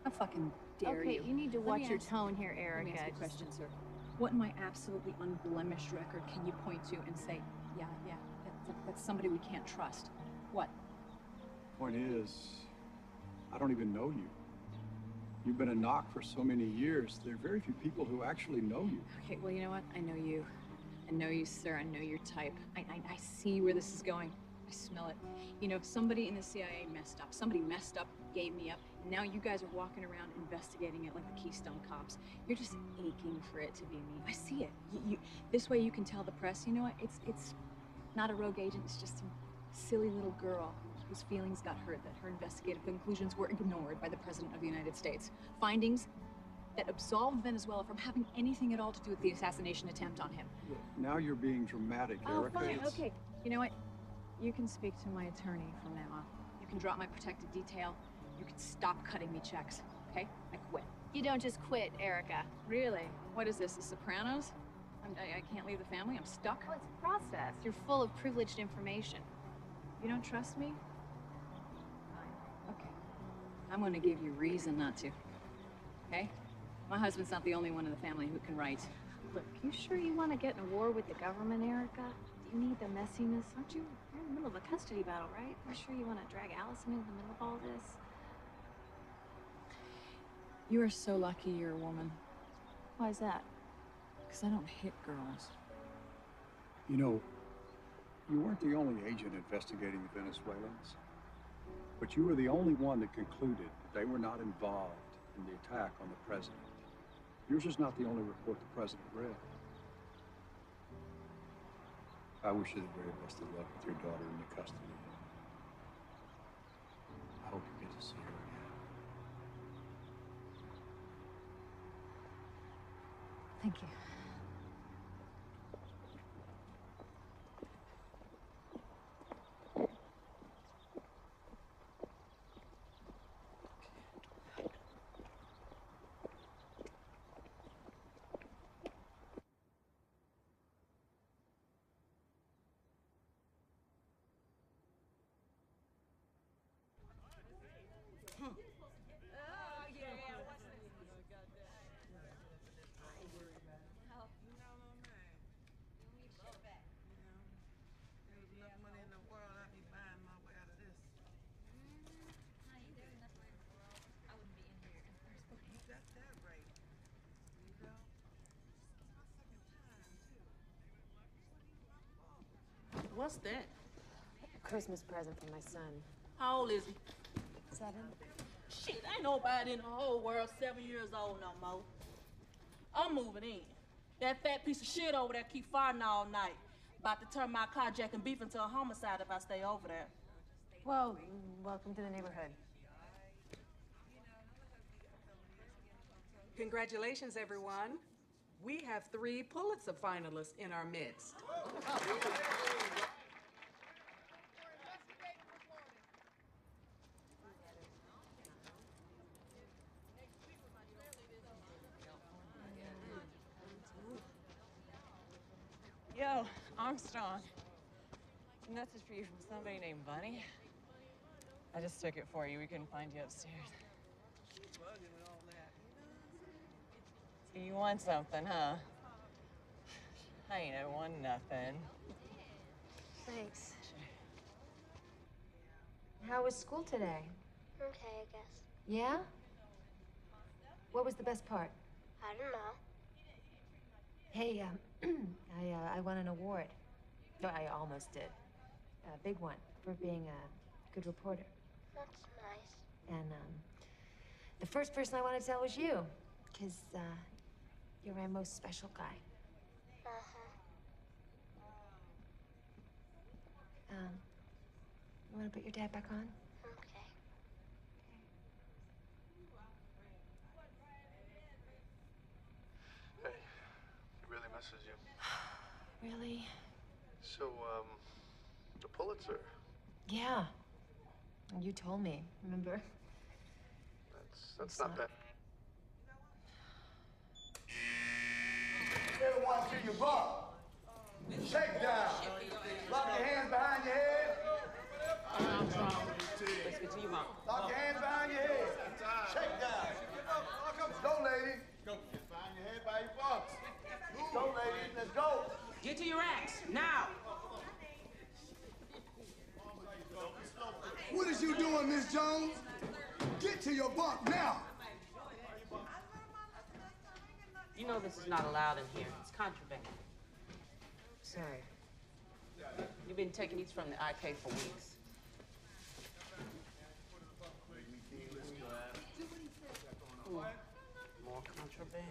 How fucking dare you? Okay, you need to Let watch me your ask- tone here, Let Erica. me ask you a question, sir. What in my absolutely unblemished record can you point to and say, yeah, That's somebody we can't trust. What? Point is, I don't even know you. You've been a knock for so many years. There are very few people who actually know you. Okay, well, you know what? I know you. I know you, sir. I know your type. I see where this is going. I smell it. You know, somebody in the CIA messed up. Somebody messed up, gave me up. And now you guys are walking around investigating it like the Keystone Cops. You're just aching for it to be me. I see it. This way you can tell the press, you know what? It's not a rogue agent. It's just some silly little girl whose feelings got hurt, that her investigative conclusions were ignored by the President of the United States. Findings that absolved Venezuela from having anything at all to do with the assassination attempt on him. Now you're being dramatic, Erica. Oh, fine, okay. You know what? You can speak to my attorney from now on. You can drop my protected detail. You can stop cutting me checks, okay? I quit. You don't just quit, Erica. Really? What is this, The Sopranos? I can't leave the family? I'm stuck? Oh, it's a process. You're full of privileged information. You don't trust me? Okay. I'm gonna give you reason not to. Okay? My husband's not the only one in the family who can write. Look, you sure you want to get in a war with the government, Erica? Do you need the messiness? Aren't you? You're in the middle of a custody battle, right? You sure you want to drag Allison into the middle of all this? You are so lucky you're a woman. Why is that? Because I don't hit girls. You know, you weren't the only agent investigating the Venezuelans, but you were the only one that concluded that they were not involved in the attack on the president. Yours is not the only report the president read. I wish you the very best of luck with your daughter in the custody. I hope you get to see her again. Thank you. What's that? A Christmas present for my son. How old is he? 7. Shit, ain't nobody in the whole world 7 years old no more. I'm moving in. That fat piece of shit over there keep farting all night. About to turn my carjacking beef into a homicide if I stay over there. Well, welcome to the neighborhood. Congratulations, everyone. We have 3 Pulitzer finalists in our midst. Yo, Armstrong. A message for you from somebody named Bunny. I just took it for you. We couldn't find you upstairs. So you want something, huh? I ain't no one nothing. Thanks. How was school today? Okay, I guess. Yeah? What was the best part? I don't know. Hey, I won an award. No, I almost did. A big one for being a good reporter. That's nice. And the first person I wanted to tell was you, because you're my most special guy. You want to put your dad back on? Okay. Hey, he really misses you. Really? So, the Pulitzer. Yeah. You told me, remember? That's not bad. Everyone to your butt. Shake down. Lock your hands behind your head. Let's get to your mom. Lock your hands behind your head. Shake down. Go, lady. Go. Behind your head by your bucks. Go, lady. Let's go. Get to your racks, now. to your bunk now. You know this is not allowed in here. It's contraband. Sorry. You've been taking these from the IK for weeks. More contraband.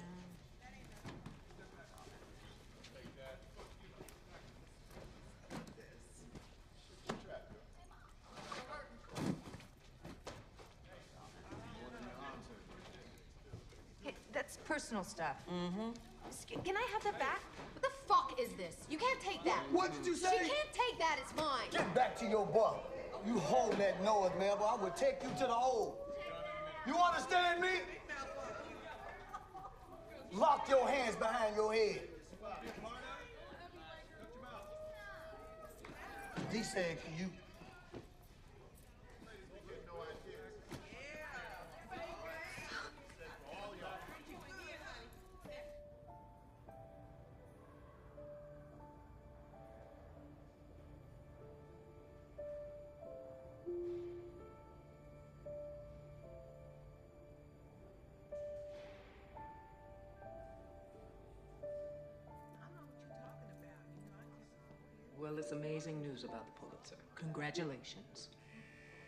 Hey, that's personal stuff. Mm-hmm. Can I have that back? What the fuck is this? You can't take that. What did you say? She can't take that. It's mine. Get back to your bunk. You hold that noise, man, but I will take you to the hole. You understand me? Lock your hands behind your head. D said, can you? Well, it's amazing news about the Pulitzer. Congratulations.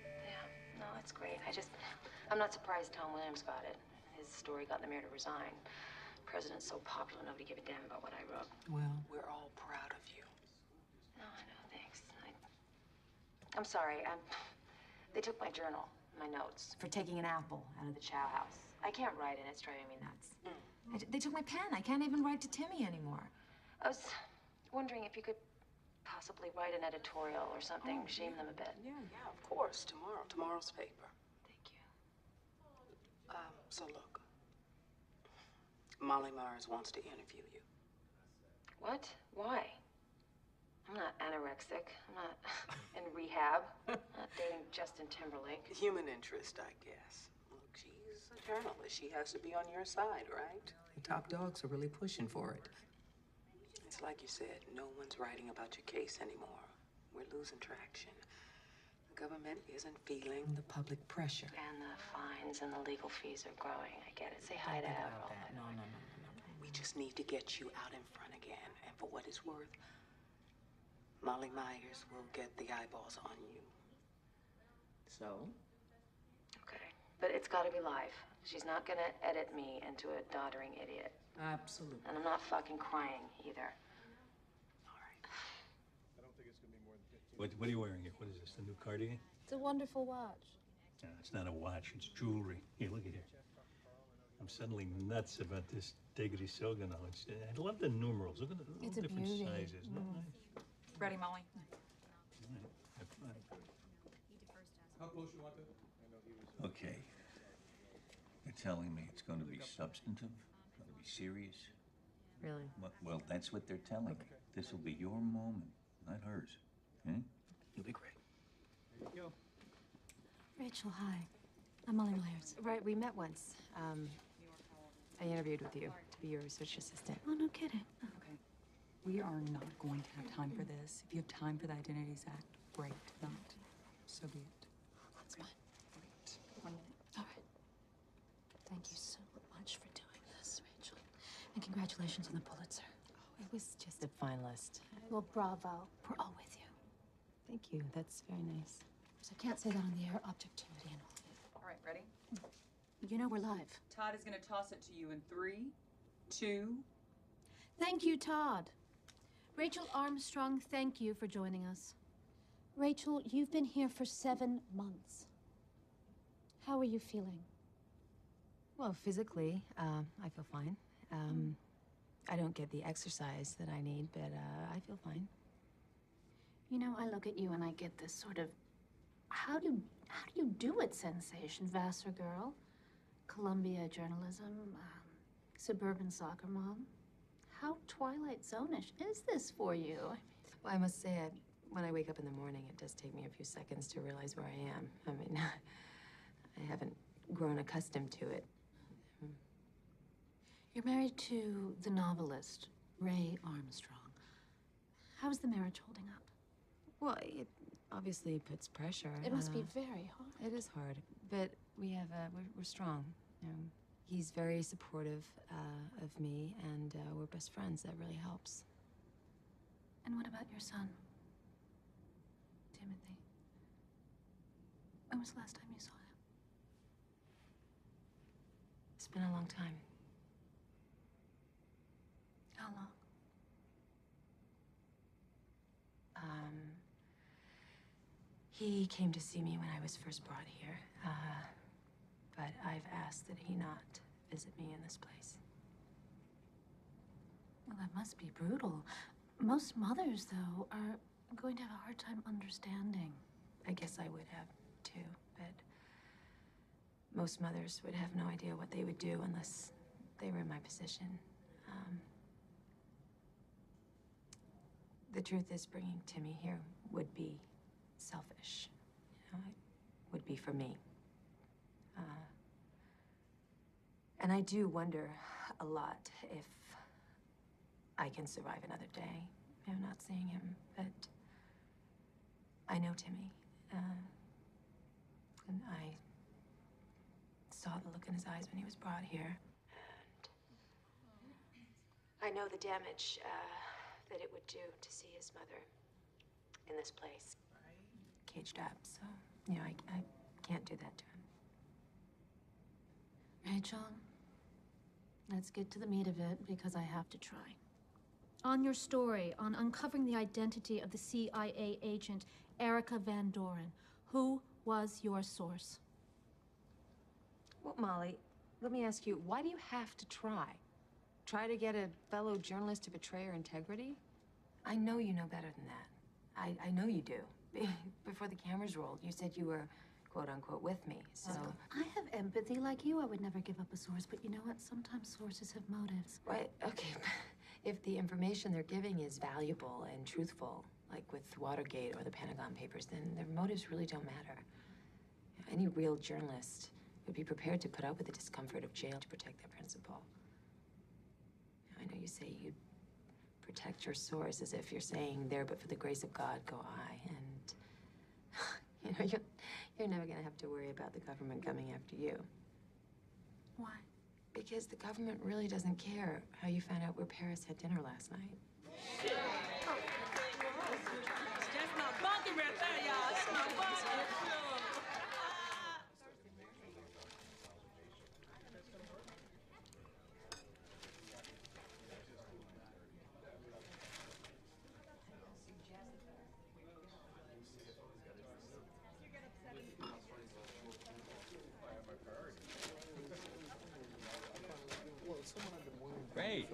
Yeah, no, it's great. I'm not surprised Tom Williams got it. His story got the mayor to resign. The president's so popular, nobody gave a damn about what I wrote. Well, we're all proud of you. No, I know, thanks. I'm sorry. They took my journal, my notes, for taking an apple out of the chow house. I can't write, and it's driving me nuts. They took my pen. I can't even write to Timmy anymore. I was wondering if you could possibly write an editorial or something, shame them a bit. Yeah, of course. Tomorrow's paper. Thank you. So look, Molly Myers wants to interview you. What? Why? I'm not anorexic. I'm not in rehab. I'm not dating Justin Timberlake. Human interest, I guess. Look, she's a journalist. She has to be on your side, right? The top dogs are really pushing for it. It's like you said, no one's writing about your case anymore. We're losing traction. The government isn't feeling The public pressure. And the fines and the legal fees are growing. I get it. Say hi to Avril. No. We just need to get you out in front again. And for what it's worth, Molly Myers will get the eyeballs on you. So? Okay. But it's got to be live. She's not going to edit me into a doddering idiot. Absolutely. And I'm not fucking crying either. What are you wearing here? What is this, the new Cartier? It's a wonderful watch. No, it's not a watch, it's jewelry. Here, look at here. I'm suddenly nuts about this Degri Soga now. I love the numerals. Look at the It's a different beauty. sizes. Isn't that nice? Ready, Molly? All right, have fun. How close you want to? Okay. You're telling me it's going to be substantive? Going to be serious? Really? Well, that's what they're telling me. This will be your moment, not hers. Hmm? You'll be great. There you go. Rachel, hi. I'm Molly Myers. Right, we met once. I interviewed with you to be your research assistant. Oh, no kidding. Okay. We are not going to have time for this. If you have time for the Identities Act, great. If not, so be it. That's fine. Great. 1 minute. All right. Thank you so much for doing this, Rachel. And congratulations on the Pulitzer. Oh, it was just a finalist. Well, bravo. We're all with you. Thank you. That's very nice. So I can't say that on the air. Objectivity and all. All right, ready? You know we're live. Todd is going to toss it to you in 3, 2. Thank you, Todd. Rachel Armstrong, thank you for joining us. Rachel, you've been here for 7 months. How are you feeling? Well, physically, I feel fine. I don't get the exercise that I need, but I feel fine. You know, I look at you and I get this sort of, how do you do it sensation? Vassar girl, Columbia journalism, suburban soccer mom. How Twilight Zone-ish is this for you? Well, I must say, when I wake up in the morning, it does take me a few seconds to realize where I am. I mean, I haven't grown accustomed to it. You're married to the novelist, Ray Armstrong. How's the marriage holding up? Well, it obviously puts pressure. It must be very hard. It is hard, but we're strong. You know, he's very supportive of me, and we're best friends. That really helps. And what about your son, Timothy? When was the last time you saw him? It's been a long time. How long? He came to see me when I was first brought here, but I've asked that he not visit me in this place. Well, that must be brutal. Most mothers, though, are going to have a hard time understanding. I guess I would have, too, but most mothers would have no idea what they would do unless they were in my position. The truth is, bringing Timmy here would be selfish. You know, it would be for me. And I do wonder a lot if I can survive another day. I'm not seeing him, but I know Timmy. And I saw the look in his eyes when he was brought here. And I know the damage that it would do to see his mother in this place, caged up. So, you know, I can't do that to him. Rachel, let's get to the meat of it, because I have to try. On your story on uncovering the identity of the CIA agent Erica Van Doren, who was your source? Well, Molly, let me ask you, why do you have to try? Try to get a fellow journalist to betray her integrity? I know you know better than that. I know you do. Before the cameras rolled, you said you were, quote unquote, with me, so... I have empathy like you. I would never give up a source, but you know what? Sometimes sources have motives. Right, okay, if the information they're giving is valuable and truthful, like with Watergate or the Pentagon Papers, then their motives really don't matter. Any real journalist would be prepared to put up with the discomfort of jail to protect their principal. I know you say you'd protect your source as if you're saying, there but for the grace of God go I, and you know, you're never gonna have to worry about the government coming after you. Why? Because the government really doesn't care how you found out where Paris had dinner last night. That's my bunkie right there, y'all. That's my bunkie. Ray.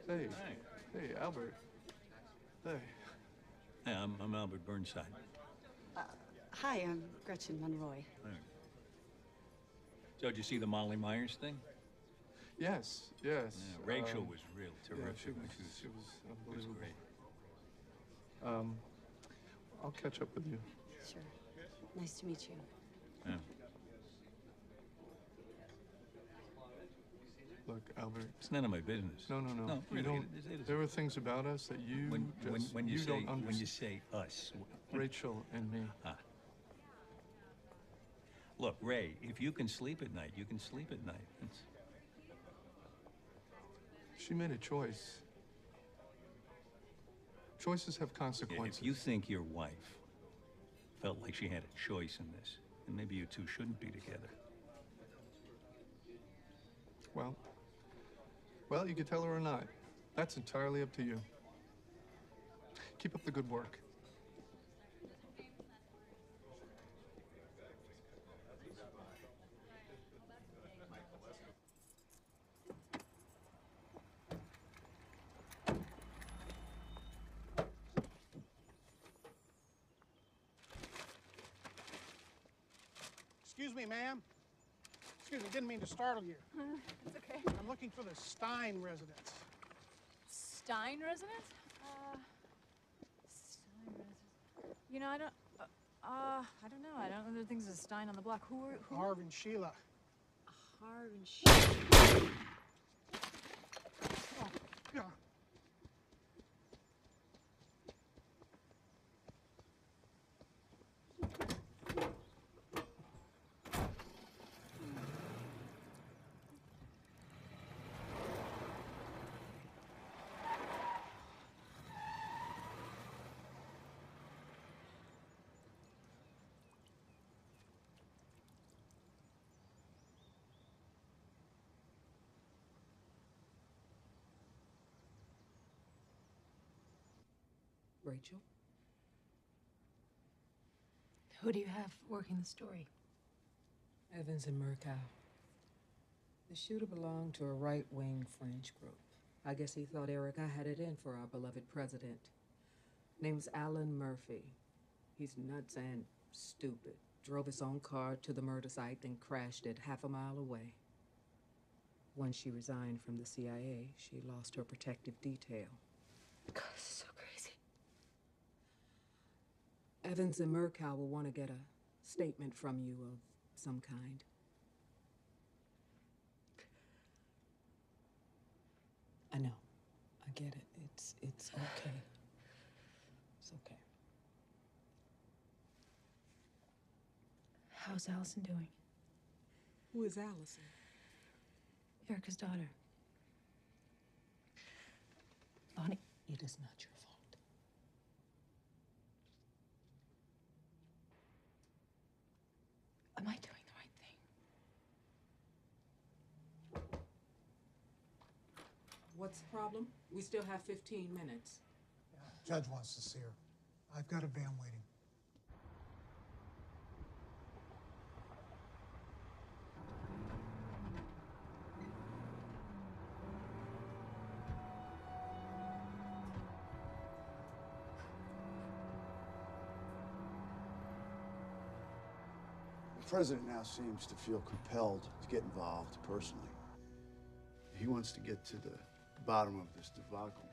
Hey. Hi. Hey, Albert. Hey. Hey, I'm Albert Burnside. Hi, I'm Gretchen Monroy. Hi. So, did you see the Molly Myers thing? Yes, yes. Yeah, Rachel was real terrific. Yeah, she was unbelievable. I'll catch up with you. Sure. Nice to meet you. Yeah. Look, Albert. It's none of my business. No. No, You really, don't. it is. There are things about us that you When you don't understand. when you say us, Rachel and me. Look, Ray, if you can sleep at night, you can sleep at night. She made a choice. Choices have consequences. If you think your wife felt like she had a choice in this, then maybe you two shouldn't be together. Well, you could tell her or not. That's entirely up to you. Keep up the good work. Excuse me, ma'am. Excuse me, didn't mean to startle you. It's okay. I'm looking for the Stein residence. Stein residence? Stein residence. You know, I don't know. I don't know there are things as Stein on the block. Who? Harv and Sheila. Harv and Sheila. Oh, God. Rachel? Who do you have working the story? Evans and Murkow. The shooter belonged to a right-wing French group. I guess he thought Erica had it in for our beloved president. Name's Alan Murphy. He's nuts and stupid. Drove his own car to the murder site, then crashed it half a mile away. Once she resigned from the CIA, she lost her protective detail. God, this is so crazy. Evans and Murkow will want to get a statement from you of some kind. I know. I get it. It's okay. It's okay. How's Allison doing? Who is Allison? Erica's daughter. Bonnie, it is not your fault. Am I doing the right thing? What's the problem? We still have 15 minutes. Judge wants to see her. I've got a van waiting. The president now seems to feel compelled to get involved personally. He wants to get to the bottom of this debacle.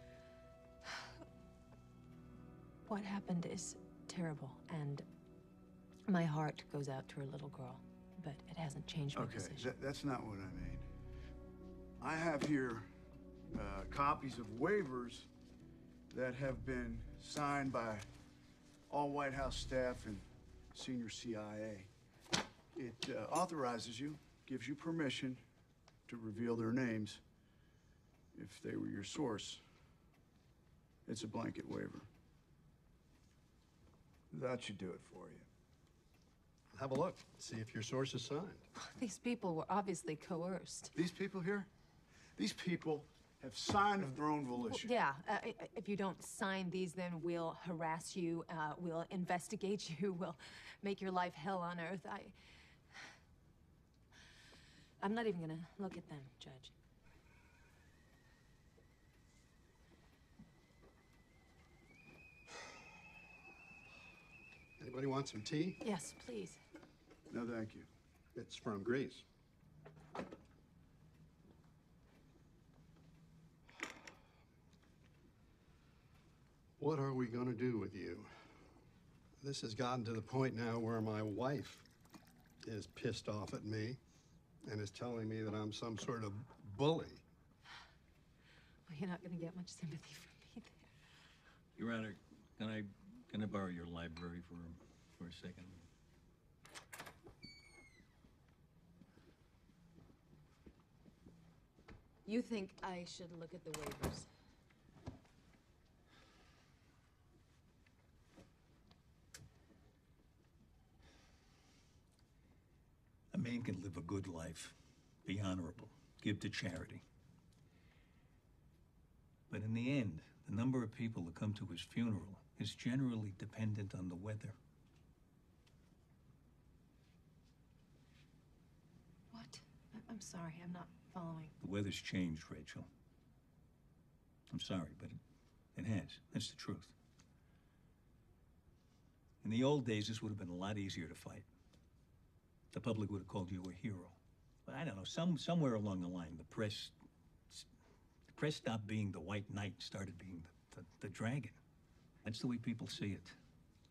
What happened is terrible, and my heart goes out to her little girl, but it hasn't changed my decision. That's not what I mean. I have here copies of waivers that have been signed by all White House staff and senior CIA. It authorizes you, gives you permission to reveal their names if they were your source. It's a blanket waiver. That should do it for you. Have a look. See if your source is signed. These people were obviously coerced. These people here? These people have signed of their own volition. Yeah, if you don't sign these, then we'll harass you, we'll investigate you, we'll make your life hell on earth. I'm not even gonna look at them, Judge. Anybody want some tea? Yes, please. No, thank you. It's from Greece. What are we going to do with you? This has gotten to the point now where my wife is pissed off at me and is telling me that I'm some sort of bully. Well, you're not gonna get much sympathy from me there. Your Honor, can I borrow your library for a second? You think I should look at the waivers? A man can live a good life, be honorable, give to charity. But in the end, the number of people that come to his funeral is generally dependent on the weather. What? I'm sorry, I'm not following. The weather's changed, Rachel. I'm sorry, but it has. That's the truth. In the old days, this would have been a lot easier to fight. The public would have called you a hero. But I don't know, somewhere along the line, the press stopped being the white knight, started being the dragon. That's the way people see it.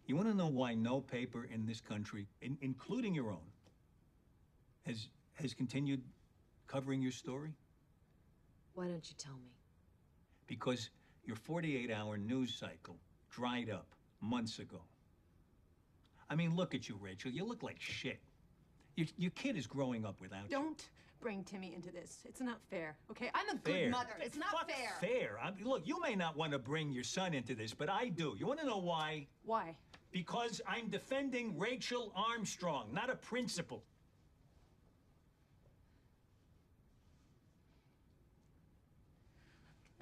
You want to know why no paper in this country, including your own, has continued covering your story? Why don't you tell me? Because your 48-hour news cycle dried up months ago. I mean, look at you, Rachel. You look like shit. Your kid is growing up without you. Don't bring Timmy into this. It's not fair, okay? I'm a Fair. good mother. It's not Fuck fair. Fair. Look, you may not want to bring your son into this, but I do. You want to know why? Why? Because I'm defending Rachel Armstrong, not a principal.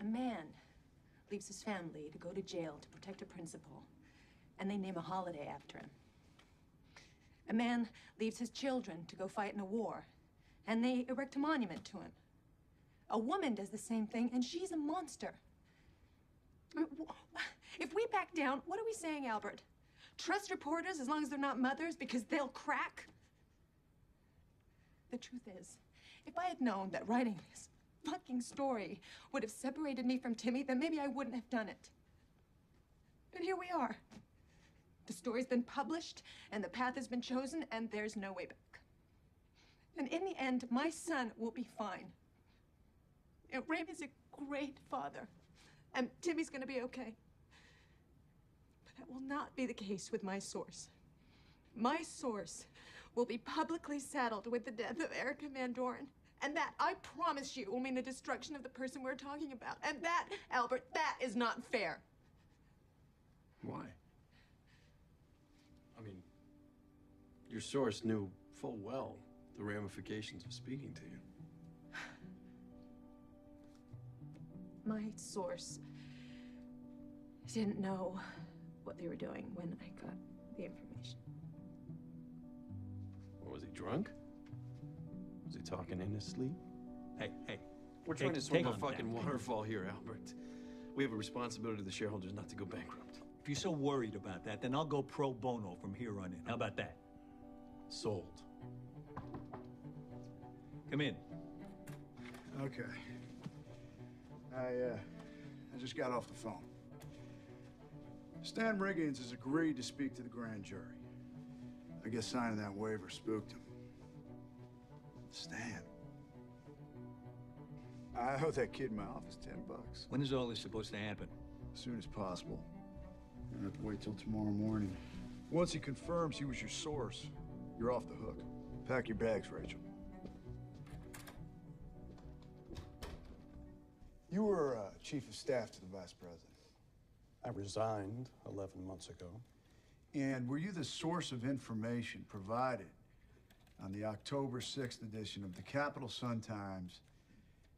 A man leaves his family to go to jail to protect a principal, and they name a holiday after him. A man leaves his children to go fight in a war, and they erect a monument to him. A woman does the same thing, and she's a monster. If we back down, what are we saying, Albert? Trust reporters as long as they're not mothers because they'll crack? The truth is, if I had known that writing this fucking story would have separated me from Timmy, then maybe I wouldn't have done it. But here we are. The story's been published, and the path has been chosen, and there's no way back. And in the end, my son will be fine. You know, Raymond's a great father, and Timmy's gonna be okay. But that will not be the case with my source. My source will be publicly saddled with the death of Erica Van Doren. And that, I promise you, will mean the destruction of the person we're talking about. And that, Albert, that is not fair. Why? I mean, your source knew full well the ramifications of speaking to you. My source didn't know what they were doing when I got the information. Or was he drunk? Was he talking in his sleep? Hey. We're trying to swim a on fucking that. waterfall here, Albert. We have a responsibility to the shareholders not to go bankrupt. If you're so worried about that, then I'll go pro bono from here on in. How about that? Sold. Come in. Okay. I just got off the phone. Stan Riggins has agreed to speak to the grand jury. I guess signing that waiver spooked him. Stan. I owe that kid in my office $10. When is all this supposed to happen? As soon as possible. I don't have to wait till tomorrow morning. Once he confirms he was your source, you're off the hook. Pack your bags, Rachel. You were chief of staff to the vice president. I resigned 11 months ago. And were you the source of information provided on the October 6th edition of the Capital Sun-Times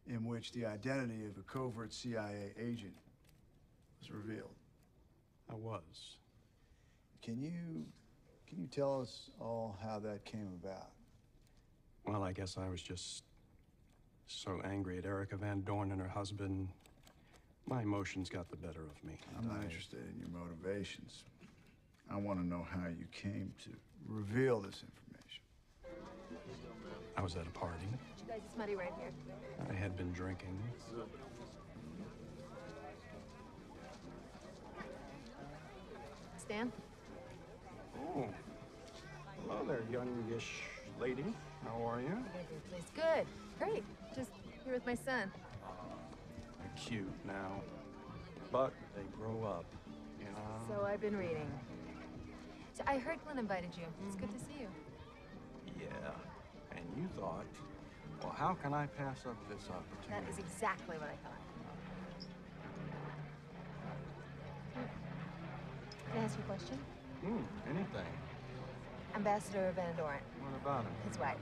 in which the identity of a covert CIA agent was revealed? I was. Can you tell us all how that came about? Well, I guess I was just so angry at Erica Van Dorn and her husband. My emotions got the better of me. I'm not interested in your motivations. I want to know how you came to reveal this information. I was at a party. You guys, it's muddy right here. I had been drinking. Stan? Oh. Hello there, youngish lady. How are you? Please. Good. Great. Just here with my son. They're cute now. But they grow up, you know? So I've been reading. So I heard Glenn invited you. It's good to see you. Yeah. And you thought, well, how can I pass up this opportunity? That is exactly what I thought. Can I ask you a question? Anything. Ambassador Van Doren. What about him? His wife.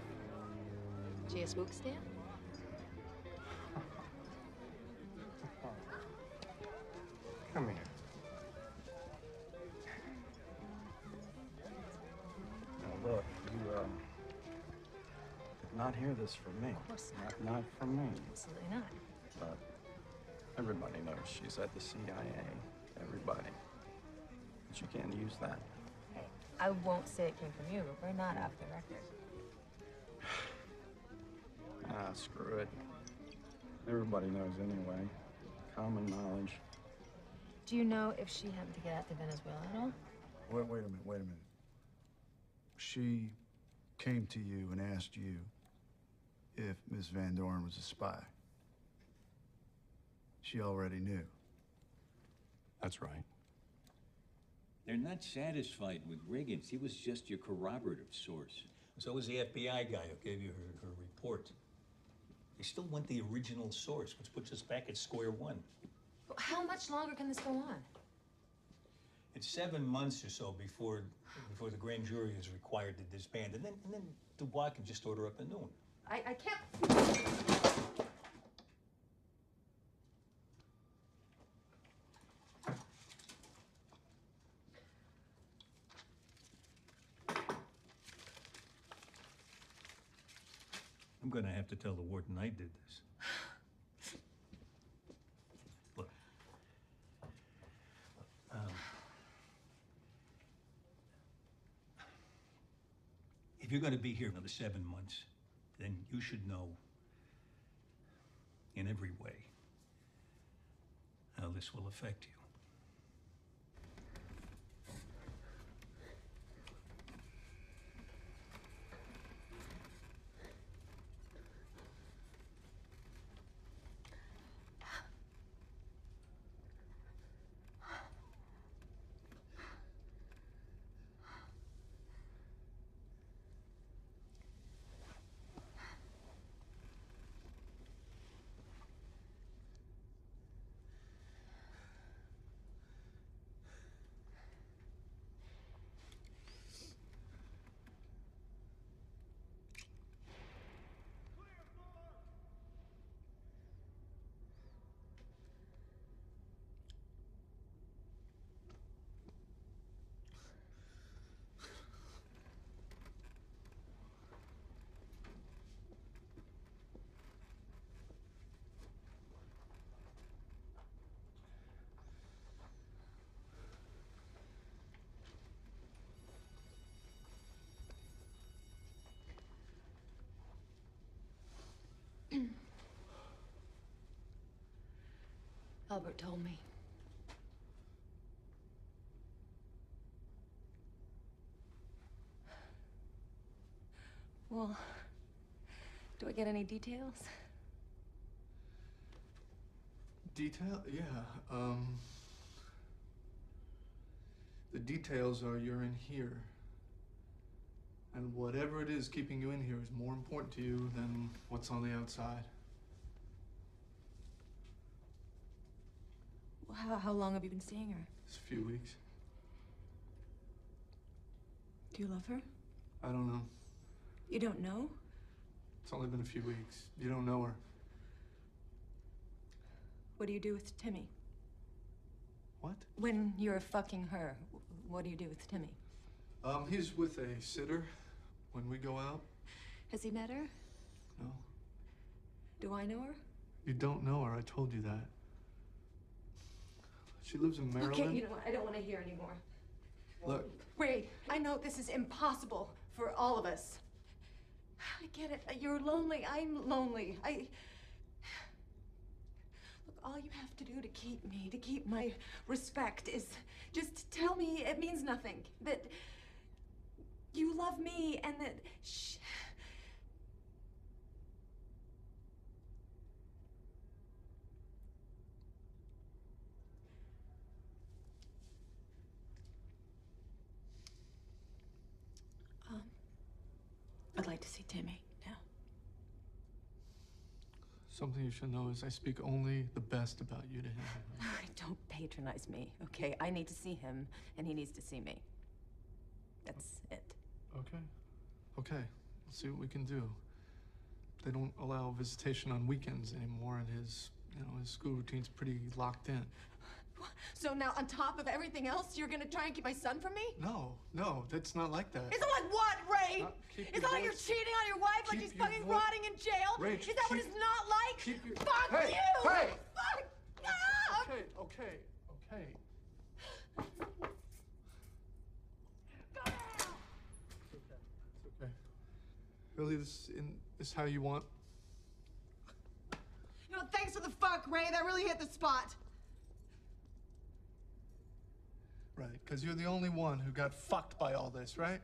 She a spook, Stan? Come here. Now look, you did not hear this from me. Of course not. Not from me. Absolutely not. But everybody knows she's at the CIA. Everybody. But you can't use that. Hey, I won't say it came from you, but we're not off the record. Ah, screw it. Everybody knows anyway. Common knowledge. Do you know if she happened to get out to Venezuela at all? Wait a minute. She came to you and asked you if Miss Van Doren was a spy. She already knew. That's right. They're not satisfied with Riggins. He was just your corroborative source. So was the FBI guy who gave you her report. They still want the original source, which puts us back at square one. How much longer can this go on? It's 7 months or so before the grand jury is required to disband, and then Dubois can just order up a new one. I can't. I'm gonna have to tell the warden I did this. Look. If you're gonna be here another 7 months, then you should know in every way how this will affect you. Albert told me. Well, do I get any details? Detail? Yeah, the details are you're in here. And whatever it is keeping you in here is more important to you than what's on the outside. How long have you been seeing her? It's a few weeks. Do you love her? I don't know. You don't know? It's only been a few weeks. You don't know her. What do you do with Timmy? What? When you're fucking her, what do you do with Timmy? He's with a sitter when we go out. Has he met her? No. Do I know her? You don't know her, I told you that. She lives in Maryland. Okay, you know what? I don't want to hear anymore. Look. Ray, I know this is impossible for all of us. I get it. You're lonely. I'm lonely. Look, all you have to do to keep my respect is just tell me it means nothing. That you love me and that... I'd like to see Timmy now. Something you should know is I speak only the best about you to him. Don't patronize me, okay? I need to see him, and he needs to see me. That's it. Okay. Okay. Let's see what we can do. They don't allow visitation on weekends anymore, and his school routine's pretty locked in. So now, on top of everything else, you're gonna try and keep my son from me? No, that's not like that. Is it like what, Ray? Is that like you're cheating on your wife like she's fucking rotting in jail? Rach, is that what it's not like? Fuck Hey, you! hey! Fuck! Ah! Okay. It's okay. Really, this is how you want? You know, thanks for the fuck, Ray. That really hit the spot. Right, because you're the only one who got fucked by all this, right?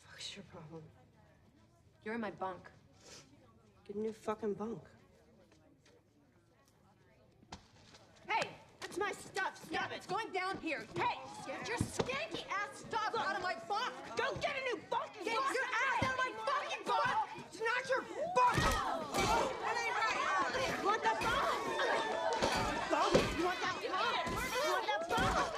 Fuck's your problem? You're in my bunk. Get a new fucking bunk. Hey, that's my stuff. Stop it. It's going down here. Hey, get your skanky ass stuff out of my bunk. Go get a new fucking bunk. Get your ass out of my fucking bunk. It's not your bunk. That ain't right. You want that bunk? Bunk? You want that bunk? You want that bunk?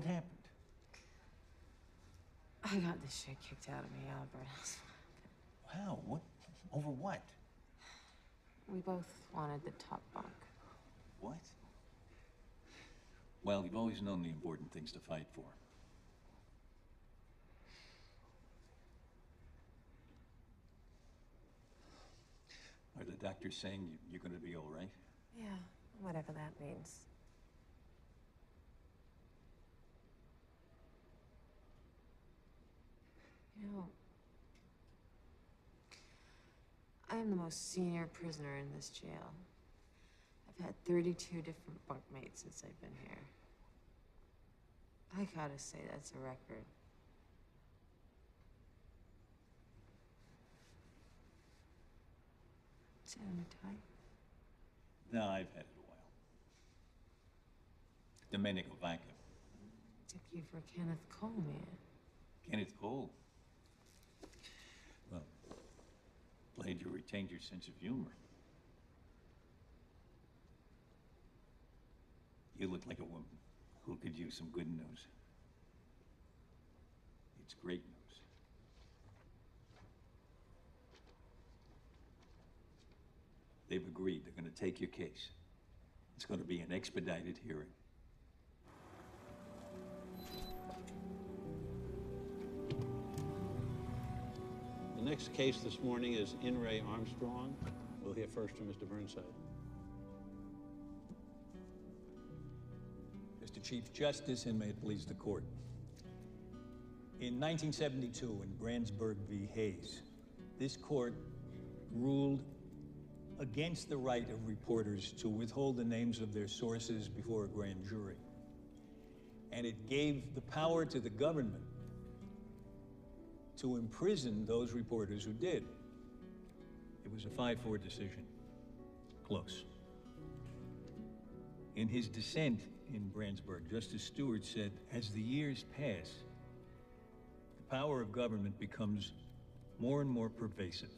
What happened? I got this shit kicked out of me, Albert. Wow, what? Over what? We both wanted the top bunk. What? Well, you've always known the important things to fight for. Are the doctors saying you're going to be all right? Yeah, whatever that means. You know, I am the most senior prisoner in this jail. I've had 32 different bunkmates since I've been here. I gotta say, that's a record. Is that a tie? No, I've had it a while. Domenico Vacca. Took you for Kenneth Cole, man. Kenneth Cole. Well, glad you retained your sense of humor. You look like a woman who could use some good news. It's great news. They've agreed they're going to take your case. It's going to be an expedited hearing. The next case this morning is In re Armstrong. We'll hear first from Mr. Burnside. Mr. Chief Justice, and may it please the court. In 1972, in Brandsburg v. Hayes, this court ruled against the right of reporters to withhold the names of their sources before a grand jury. And it gave the power to the government to imprison those reporters who did. It was a 5-4 decision. Close. In his dissent in Brandsburg, Justice Stewart said, as the years pass, the power of government becomes more and more pervasive.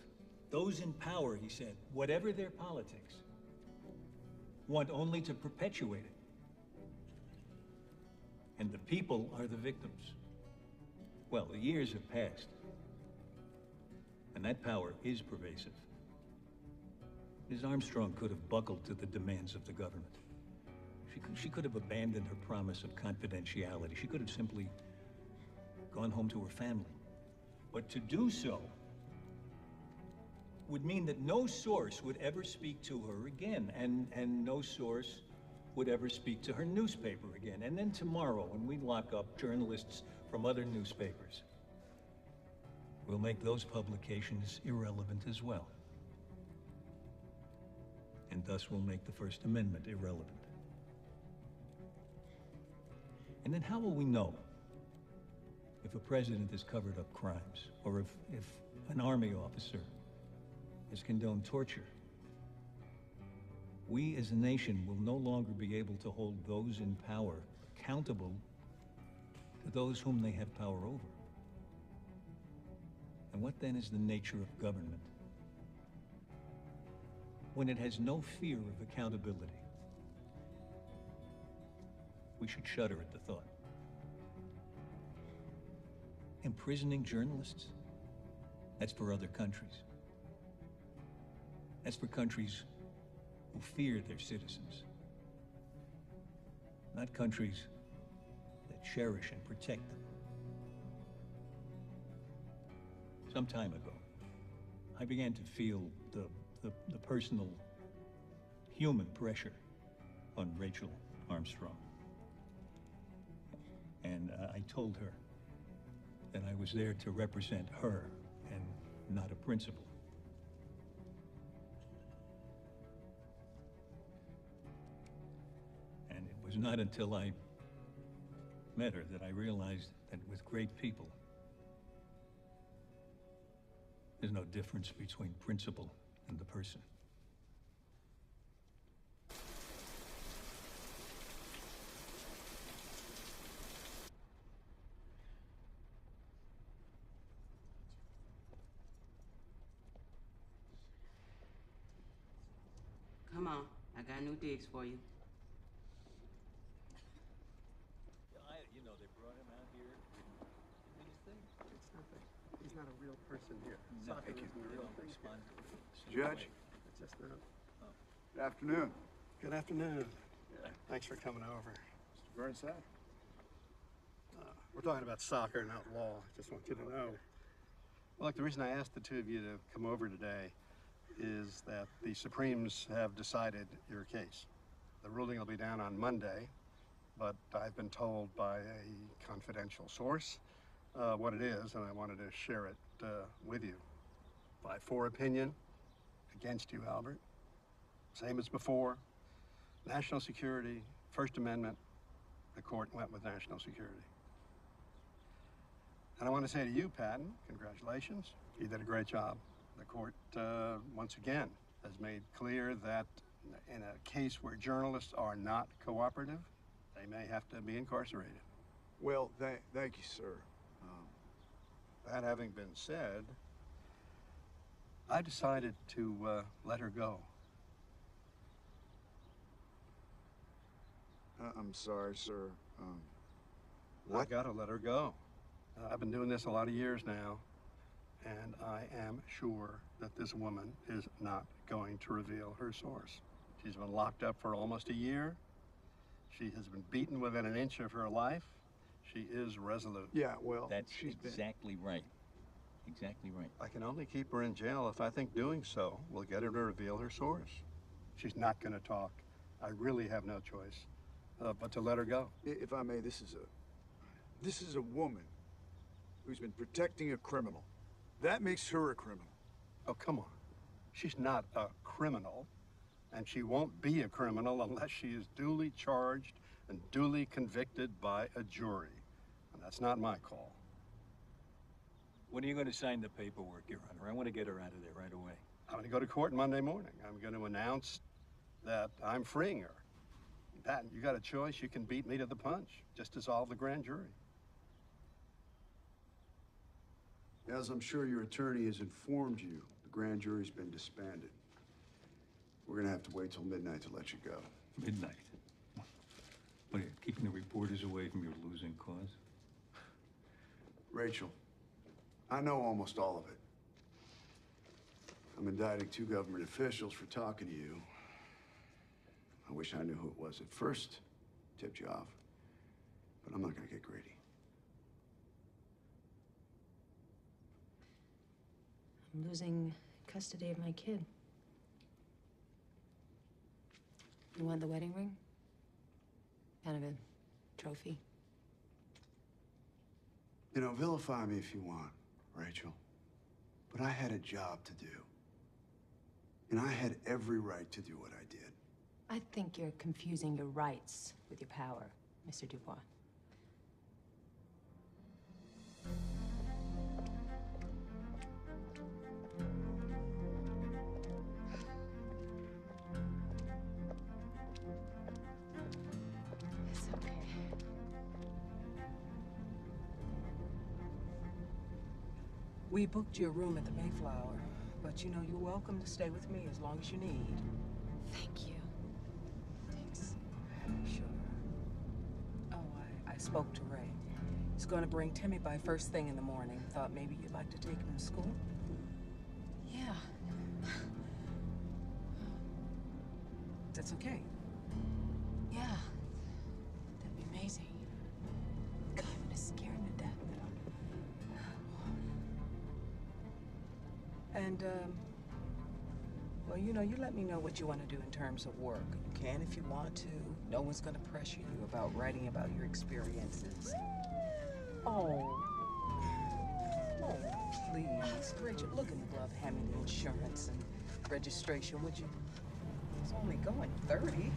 Those in power, he said, whatever their politics, want only to perpetuate it. And the people are the victims. Well, the years have passed, and that power is pervasive. Ms. Armstrong could have buckled to the demands of the government. She could have abandoned her promise of confidentiality. She could have simply gone home to her family. But to do so would mean that no source would ever speak to her again, and no source would ever speak to her newspaper again. And then tomorrow, when we lock up journalists from other newspapers, we'll make those publications irrelevant as well. And thus we'll make the First Amendment irrelevant. And then how will we know if a president has covered up crimes, or if an army officer has condoned torture? We as a nation will no longer be able to hold those in power accountable to those whom they have power over. And what then is the nature of government when it has no fear of accountability? We should shudder at the thought. Imprisoning journalists? That's for other countries. That's for countries who fear their citizens, not countries that cherish and protect them. Some time ago, I began to feel the personal, human pressure on Rachel Armstrong. And I told her that I was there to represent her and not a principal. And it was not until I met her that I realized that with great people, there's no difference between principle and the person. Come on, I got new digs for you. You know, He's not a real person here. No, Soccer thank you. isn't a real thing. Judge. It's just not. Good afternoon. Good afternoon. Thanks for coming over. Mr. Burnside. We're talking about soccer, not law. Just want you to know. Well, look, the reason I asked the two of you to come over today is that the Supremes have decided your case. The ruling will be down on Monday, but I've been told by a confidential source what it is, and I wanted to share it with you. 5-4 opinion against you, Albert. Same as before. National security, First Amendment, the court went with national security. And I want to say to you, Patton, congratulations. You did a great job. The court, once again, has made clear that in a case where journalists are not cooperative, they may have to be incarcerated. Well, thank you, sir. That having been said, I decided to let her go. I'm sorry, sir. I gotta let her go. I've been doing this a lot of years now, and I am sure that this woman is not going to reveal her source. She's been locked up for almost a year. She has been beaten within an inch of her life. She is resolute. Yeah, well, That's exactly right. Exactly right. I can only keep her in jail if I think doing so will get her to reveal her source. She's not going to talk. I really have no choice but to let her go. If I may, this is a woman who's been protecting a criminal. That makes her a criminal. Oh, come on. She's not a criminal, and she won't be a criminal unless she is duly charged and duly convicted by a jury. And that's not my call. When are you going to sign the paperwork, Your Honor? I want to get her out of there right away. I'm going to go to court Monday morning. I'm going to announce that I'm freeing her. Patton, you got a choice. You can beat me to the punch. Just dissolve the grand jury. As I'm sure your attorney has informed you, the grand jury's been disbanded. We're gonna have to wait till midnight to let you go. Midnight? What are you, keeping the reporters away from your losing cause? Rachel, I know almost all of it. I'm indicting 2 government officials for talking to you. I wish I knew who it was at first, tipped you off, but I'm not gonna get greedy. I'm losing custody of my kid. You want the wedding ring? Kind of a trophy. You know, vilify me if you want, Rachel, but I had a job to do. And I had every right to do what I did. I think you're confusing your rights with your power, Mr. Dubois. It's okay. We booked your room at the Mayflower, but you know you're welcome to stay with me as long as you need. Thank you. Thanks. Sure. Oh, I spoke to Ray. He's going to bring Timmy by first thing in the morning. Thought maybe you'd like to take him to school? Yeah. That's okay. Yeah. That'd be amazing. God, I'm gonna scare him to death. And, well, you know, you let me know what you want to do in terms of work. You can if you want to. No one's going to pressure you about writing about your experiences. Oh. Oh, please. Rachel, look in the glove, hand me the insurance and registration, would you? It's only going 30.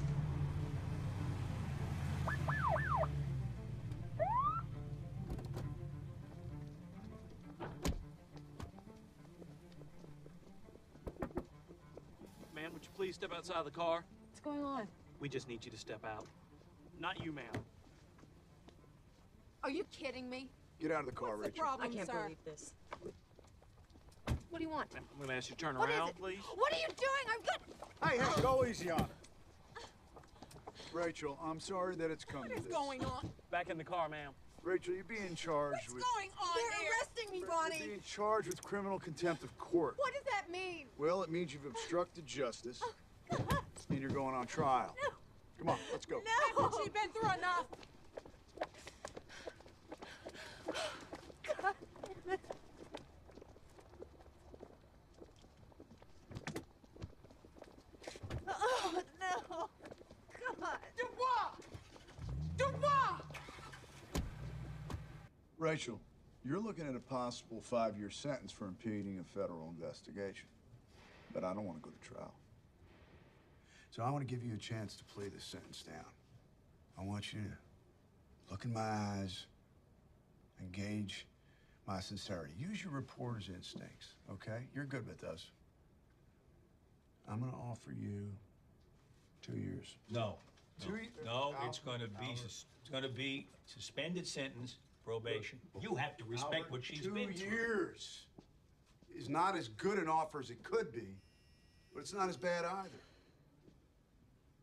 Man, would you please step outside the car? What's going on? We just need you to step out. Not you, ma'am. Are you kidding me? Get out of the car, What's the Rachel. problem, I can't sir? believe this. What do you want? Ma'am, I'm gonna ask you to turn What is around, it? please. What are you doing? I'm good. Hey, go easy on her. Rachel, I'm sorry that it's come to What is this. going on? Back in the car, ma'am. Rachel, you're being charged with... Going on They're arresting me, Bonnie! You're being charged with criminal contempt of court. What does that mean? Well, it means you've obstructed justice, and you're going on trial. No. Come on, let's go. No! Haven't you been through enough? God damn it. Oh, no! God! Dubois! Dubois! Rachel, you're looking at a possible 5-year sentence for impeding a federal investigation. But I don't want to go to trial. So I want to give you a chance to play this sentence down. I want you to look in my eyes and gauge my sincerity. Use your reporter's instincts, okay? You're good with those. I'm going to offer you 2 years. No. Two No, ye- no, it's Albert, going to be suspended sentence, probation. You have to respect Albert, what she's 2 been through. years is not as good an offer as it could be, but it's not as bad either.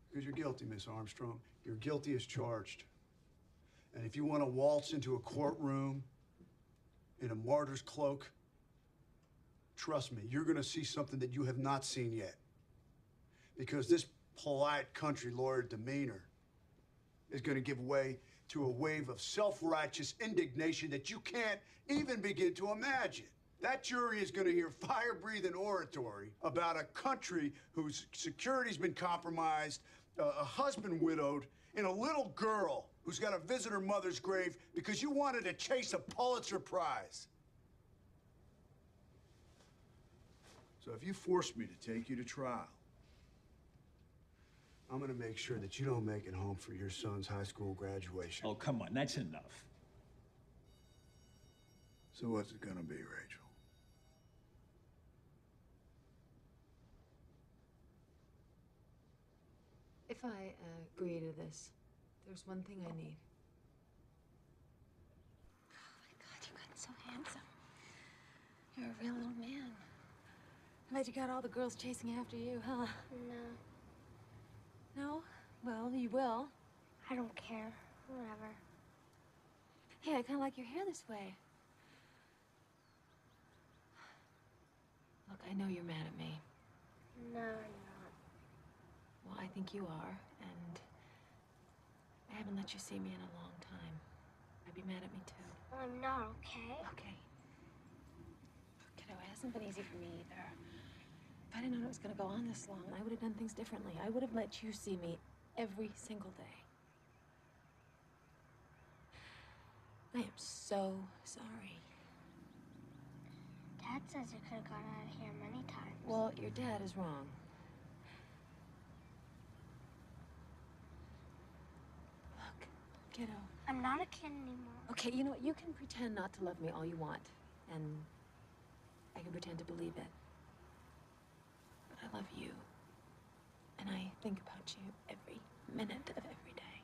Because you're guilty, Miss Armstrong. You're guilty as charged. And if you want to waltz into a courtroom in a martyr's cloak, trust me, you're going to see something that you have not seen yet. Because this polite country lawyer demeanor is going to give way to a wave of self-righteous indignation that you can't even begin to imagine. That jury is going to hear fire-breathing oratory about a country whose security's been compromised, a husband widowed, and a little girl who's got to visit her mother's grave because you wanted to chase a Pulitzer Prize. So if you force me to take you to trial, I'm going to make sure that you don't make it home for your son's high school graduation. Oh, come on, that's enough. So what's it going to be, Rachel? If I agree to this, there's one thing I need. Oh my God, you've gotten so handsome. You're a real little man. I bet you got all the girls chasing after you, huh? No. No? Well, you will. I don't care. Whatever. Hey, I kind of like your hair this way. Look, I know you're mad at me. No, I'm not. Well, I think you are, and I haven't let you see me in a long time. I'd be mad at me, too. I'm not, okay? Okay. Kiddo, it hasn't been easy for me either. If I didn't know it was going to go on this long, I would have done things differently. I would have let you see me every single day. I am so sorry. Dad says you could have got out of here many times. Well, your dad is wrong. Look, kiddo. I'm not a kid anymore. Okay, you know what? You can pretend not to love me all you want, and I can pretend to believe it. But I love you, and I think about you every minute of every day.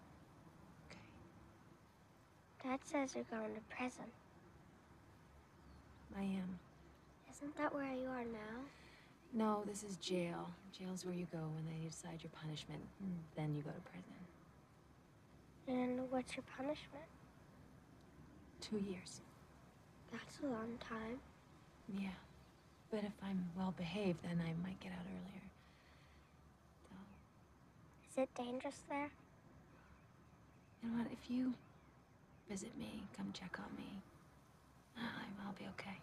Dad says you're going to prison. I am. Isn't that where you are now? No, this is jail. Jail's where you go when they decide your punishment, and then you go to prison. And what's your punishment? 2 years. That's a long time. Yeah. But if I'm well behaved, then I might get out earlier. Is it dangerous there? You know what? If you visit me, come check on me, I'll be okay.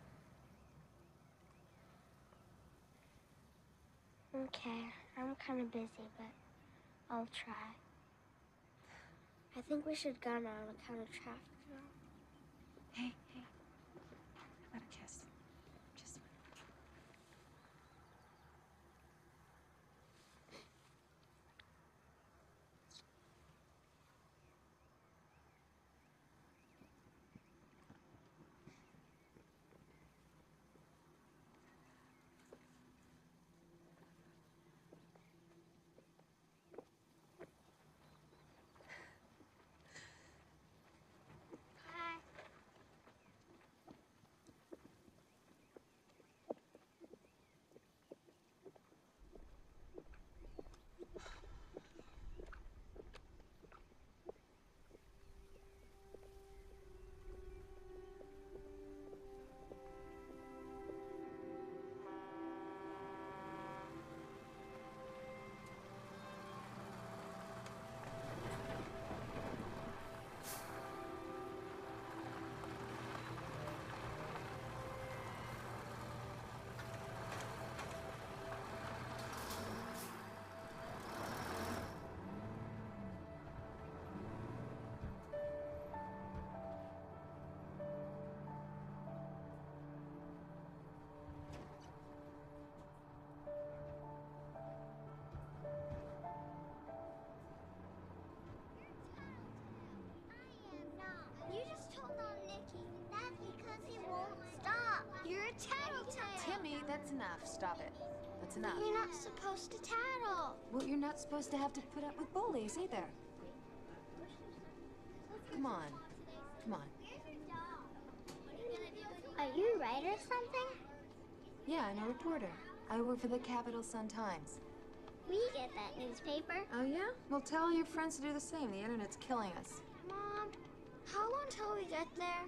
Okay, I'm kind of busy, but I'll try. I think we should go now on account of traffic now. Hey, hey. How about a kiss? Just one. That's enough. Stop it. That's enough. You're not supposed to tattle. Well, you're not supposed to have to put up with bullies either. Come on. Come on. Are you a writer or something? Yeah, I'm a reporter. I work for the Capital Sun-Times. We get that newspaper. Oh, yeah? Well, tell your friends to do the same. The internet's killing us. Mom, how long till we get there?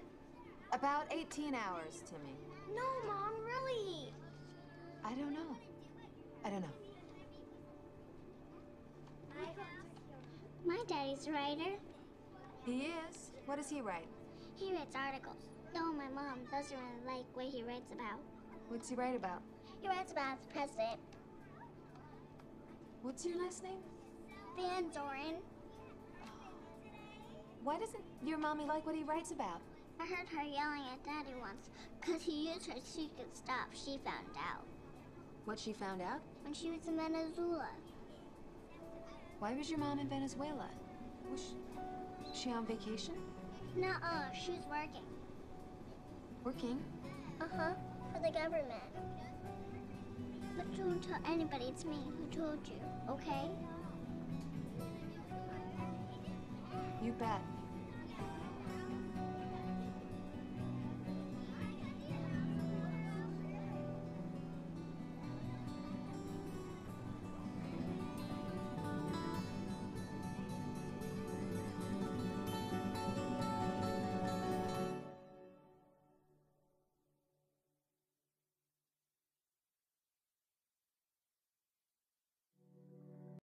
About 18 hours, Timmy. No, Mom, really. I don't know. I don't know. My daddy's a writer. He is? What does he write? He writes articles. Though my mom doesn't really like what he writes about. What's he write about? He writes about the president. What's your last name? Van Doren. Why doesn't your mommy like what he writes about? I heard her yelling at Daddy once, because he used her secret stuff. She found out. What she found out? When she was in Venezuela. Why was your mom in Venezuela? Was she on vacation? Nuh-uh, she was working. Working? Uh-huh, for the government. But don't tell anybody it's me who told you, okay? You bet.